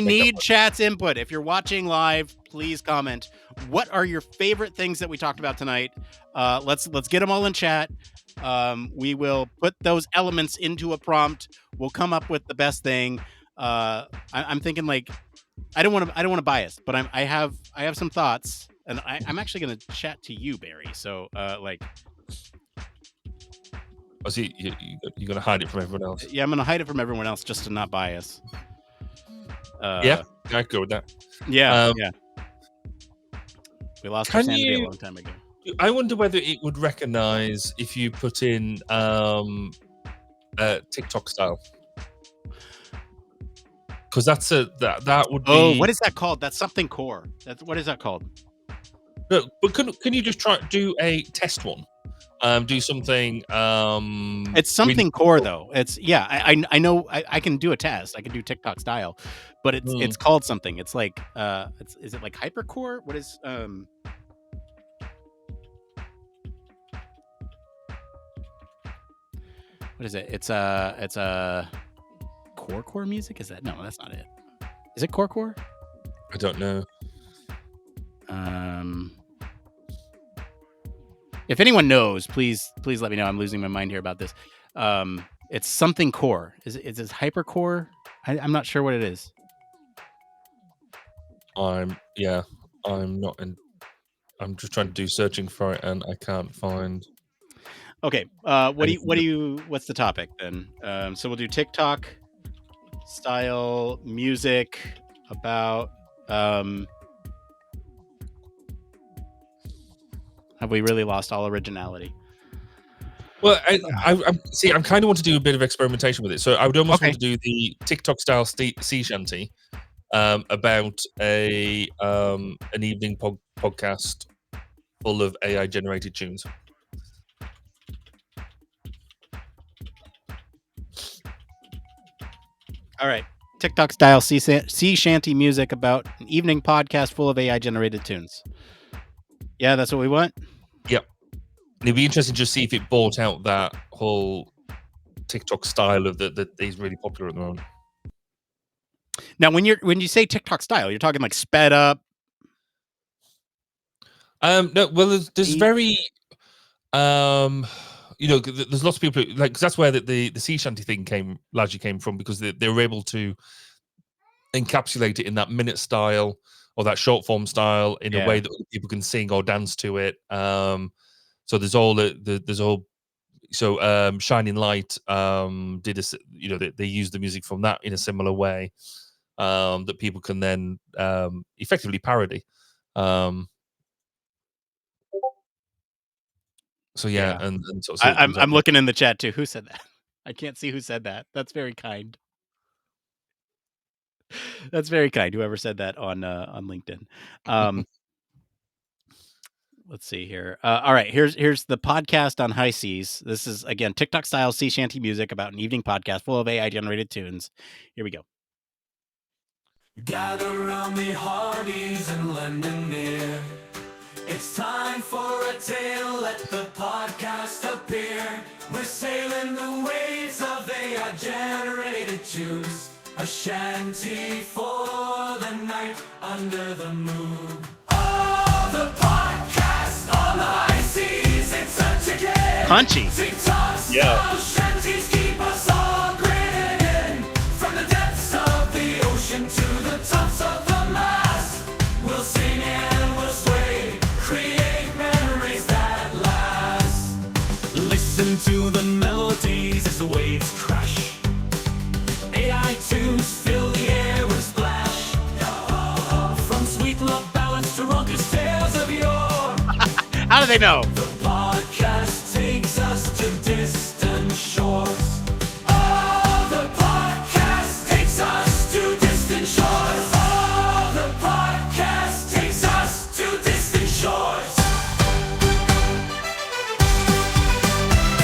need chat's input. If you're watching live, please comment. What are your favorite things that we talked about tonight? Let's get them all in chat. We will put those elements into a prompt. We'll come up with the best thing. I'm thinking like I don't want to bias, but I have some thoughts, and I'm actually going to chat to you, Barry. So Oh, so you're going to hide it from everyone else? Yeah, I'm going to hide it from everyone else just to not bias. Yeah, I'd go with that. Yeah, yeah. We lost our sanity a long time ago. I wonder whether it would recognize if you put in TikTok style. Because that would be... Oh, what is that called? That's something core. What is that called? No, but can you just do a test one? Do something. It's something core though. It's I know I can do a test. I can do TikTok style, but it's called something. It's like is it like hypercore? What is what is it? It's a core music. Is that? No, that's not it. Is it core? I don't know. If anyone knows, please let me know. I'm losing my mind here about this. It's something core. Is it hypercore? I'm not sure what it is. I'm not in. I'm just trying to do searching for it, and I can't find. Okay. What's the topic then? So we'll do TikTok style music about. Have we really lost all originality? Well, I'm kind of want to do a bit of experimentation with it. So I would almost want to do the TikTok style sea shanty about an evening podcast full of AI generated tunes. All right. TikTok style sea shanty music about an evening podcast full of AI generated tunes. Yeah, that's what we want. Yep. It'd be interesting to just see if it bought out that whole TikTok style of that is really popular at the moment. Now, when you say TikTok style, you're talking like sped up. No, well, there's very, there's lots of people like, 'cause that's where the sea shanty thing largely came from, because they were able to encapsulate it in that minute style or that short form style in a way that other people can sing or dance to it. So there's all Shining Light did they used the music from that in a similar way that people can then effectively parody. And I'm looking in the chat too. Who said that? I can't see who said that. That's very kind. That's very kind. Whoever said that on LinkedIn. Let's see here. All right, here's the podcast on high seas. This is again TikTok style sea shanty music about an evening podcast full of AI generated tunes. Here we go. Gather around me, hearties, and lend an ear. It's time for a tale. Let the podcast appear. We're sailing the waves of AI generated tunes. A shanty for the night under the moon. Oh, the podcast on the high seas. It's a ticket. Punchy. TikTok style shanty Listen to the melodies as the waves crash. AI tunes fill the air with a splash. From sweet love ballads to raucous tales of yore, How do they know? the podcast takes us to distant shores. Oh, the podcast takes us to distant shores. Oh, the podcast takes us to distant shores.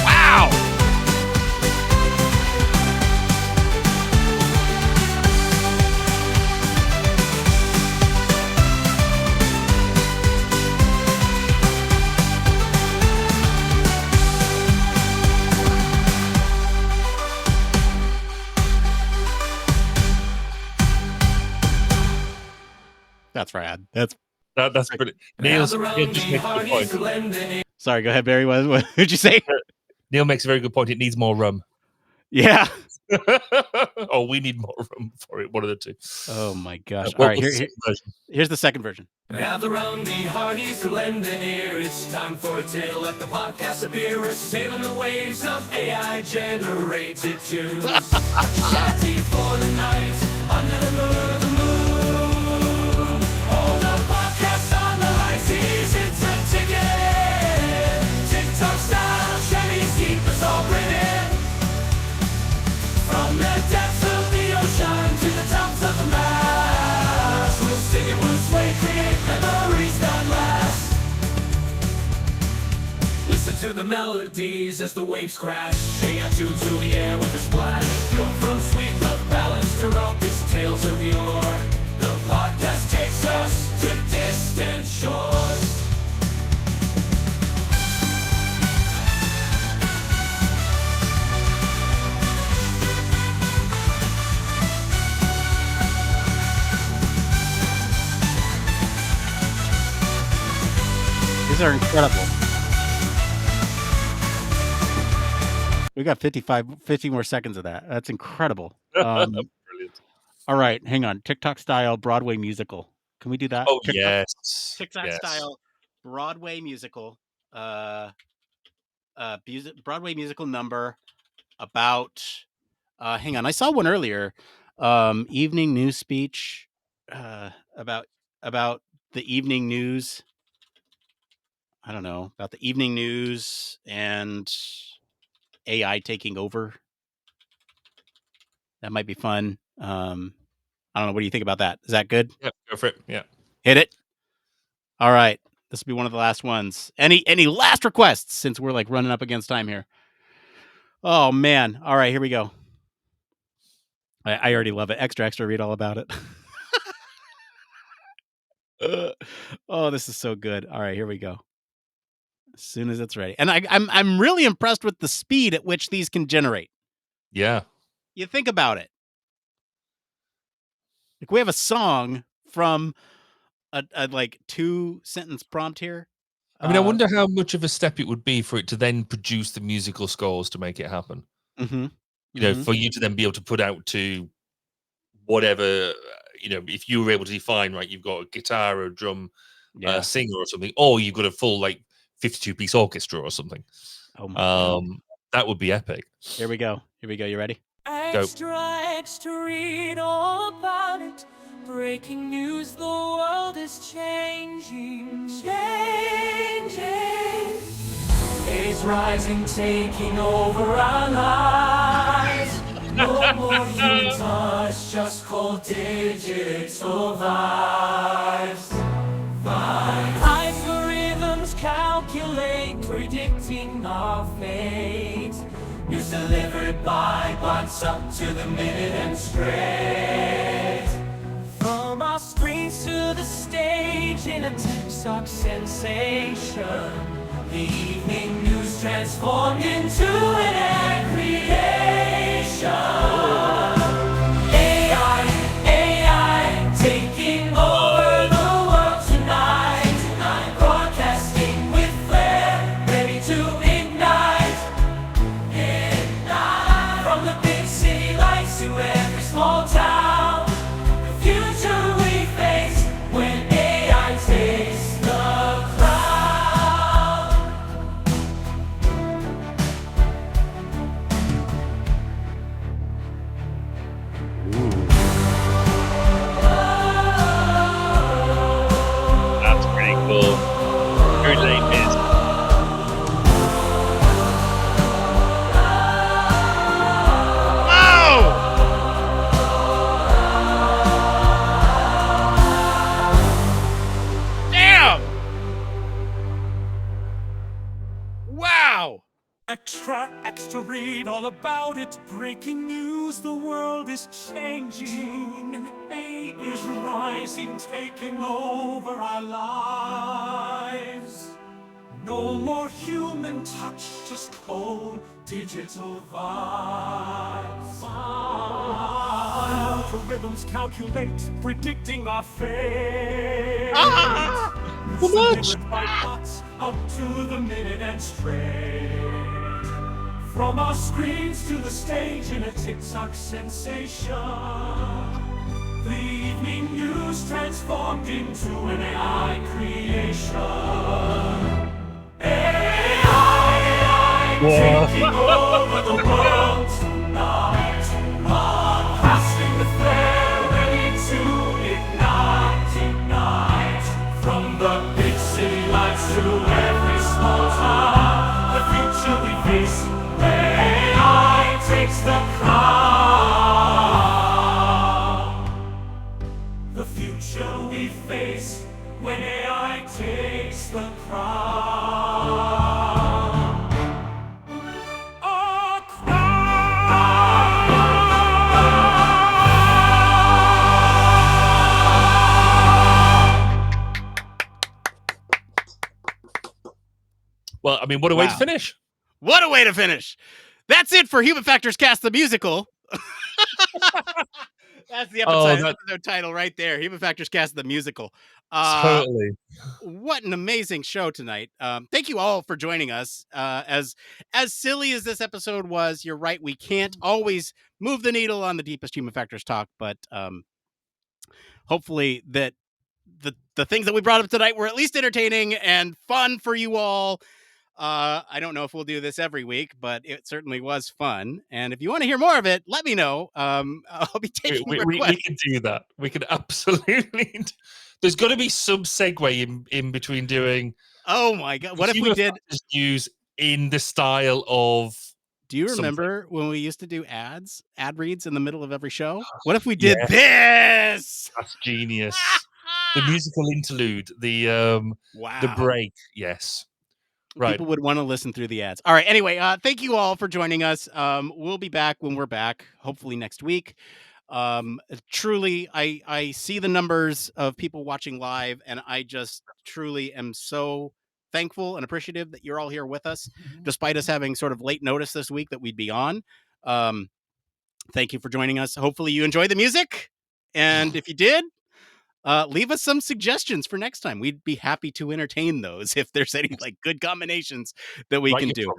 Wow. That's rad. That's That's brilliant. Neil just makes a good point. sorry. Go ahead, Barry. What did you say? Neil makes a very good point. It needs more rum. Yeah. Oh, we need more rum for it. One of the two. Oh my gosh. What All right. was the second version? Here's the second version. Gather round the hearties to lend an ear. It's time for a tale. Let the podcast appear. We're sailing the waves of AI generated tunes. Chatty for the night under the moon. All the podcasts on the high seas. It's a ticket. TikTok style. Chevy's keep us all grinning. From the depths of the ocean to the tops of the mast, we'll sing it, we'll sway, create memories that last. Listen to the melodies as the waves crash. Sing out to the air with a splash. Go from sweet love ballads to raucous tales of yore. The podcast takes us to distant shores. These are incredible. We got 50 more seconds of that. That's incredible. Brilliant. All right, hang on. TikTok style Broadway musical. Can we do that? Oh, TikTok, yes. TikTok Yes. style Broadway musical. Broadway musical number about. Hang on. I saw one earlier. Evening news speech. About the evening news. I don't know, about the evening news and AI taking over. That might be fun. I don't know. What do you think about that? Is that good? Yep, go for it. Yeah. Hit it. All right. This will be one of the last ones. Any last requests since we're like running up against time here? Oh man. All right, here we go. I already love it. Extra, read all about it. Oh, this is so good. All right, here we go. As soon as it's ready. And I'm really impressed with the speed at which these can generate. Yeah. You think about it. Like we have a song from a like 2-sentence prompt here. I mean, I wonder how much of a step it would be for it to then produce the musical scores to make it happen. Mm-hmm. You know, for you to then be able to put out to whatever, you know, if you were able to define, right, you've got a guitar or a drum, singer or something, or you've got a full like 52-piece orchestra or something. Oh my God. That would be epic. Here we go. You ready? Extra, read all about it. Breaking news, the world is changing. Is rising, taking over our lives. No more human touch, just cold digital vibes. Algorithms calculate, predicting our fate. News delivered by bots up to the minute and straight. From our screens to the stage in a TikTok sensation. The evening news transformed into an ad creation. AI, taking over the world tonight. Broadcasting with flair, ready to ignite. From the big city lights to every small town. The future we face when AI takes the crown. Extra read all about it. Breaking news, the world is changing. AI is rising, taking over our lives. No more human touch, just cold digital vibes. Algorithms calculate, predicting our fate. Delivered by bots, up to the minute and straight. From our screens to the stage in a TikTok sensation. The evening news transformed into an AI creation. AI taking over the world tonight. Casting the flare, ready to ignite. From the big city lights to every small town, the future we face, AI takes the crown. The future we face when AI takes the crown. Well, I mean, what a way to finish. What a way to finish. That's it for Human Factors Cast the Musical. That's the episode title right there. Human Factors Cast the Musical. Totally. What an amazing show tonight. Thank you all for joining us. As silly as this episode was, you're right, we can't always move the needle on the deepest Human Factors talk, but hopefully that the things that we brought up tonight were at least entertaining and fun for you all. I don't know if we'll do this every week, but it certainly was fun. And if you want to hear more of it, let me know. I'll be taking requests. We can do that. We can absolutely. There's got to be some segue in between doing. Oh my God! What if we did use in the style of? Do you remember when we used to do ad reads in the middle of every show? What if we did this? That's genius. The musical interlude, the break. Yes. Right. People would want to listen through the ads. All right. Anyway, thank you all for joining us. We'll be back when we're back, hopefully next week. Truly, I see the numbers of people watching live, and I just truly am so thankful and appreciative that you're all here with us, despite us having sort of late notice this week that we'd be on. Thank you for joining us. Hopefully you enjoy the music. And if you did, leave us some suggestions for next time. We'd be happy to entertain those if there's any like good combinations that we can do.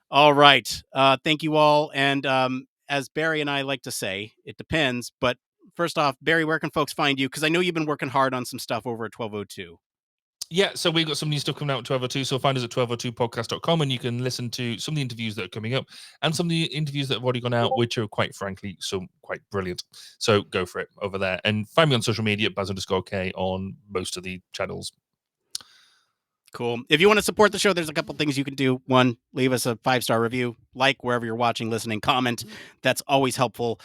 All right. Thank you all. And as Barry and I like to say, it depends. But first off, Barry, where can folks find you? Because I know you've been working hard on some stuff over at 1202. Yeah, so we've got some new stuff coming out at 1202. So find us at 1202podcast.com and you can listen to some of the interviews that are coming up and some of the interviews that have already gone out, which are quite frankly, quite brilliant. So go for it over there. And find me on social media, Baz_K on most of the channels. Cool. If you want to support the show, there's a couple things you can do. One, leave us a 5-star review, like wherever you're watching, listening, comment. That's always helpful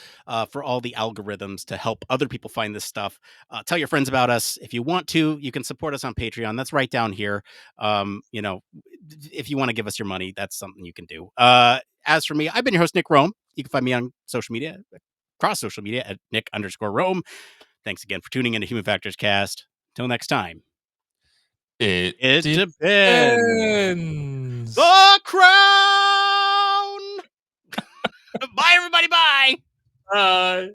for all the algorithms to help other people find this stuff. Tell your friends about us. If you want to, you can support us on Patreon. That's right down here. If you want to give us your money, that's something you can do. As for me, I've been your host, Nick Rome. You can find me on social media, across social media at Nick_Rome. Thanks again for tuning into Human Factors Cast. Till next time. It depends. The crown. Bye, everybody. Bye. Bye.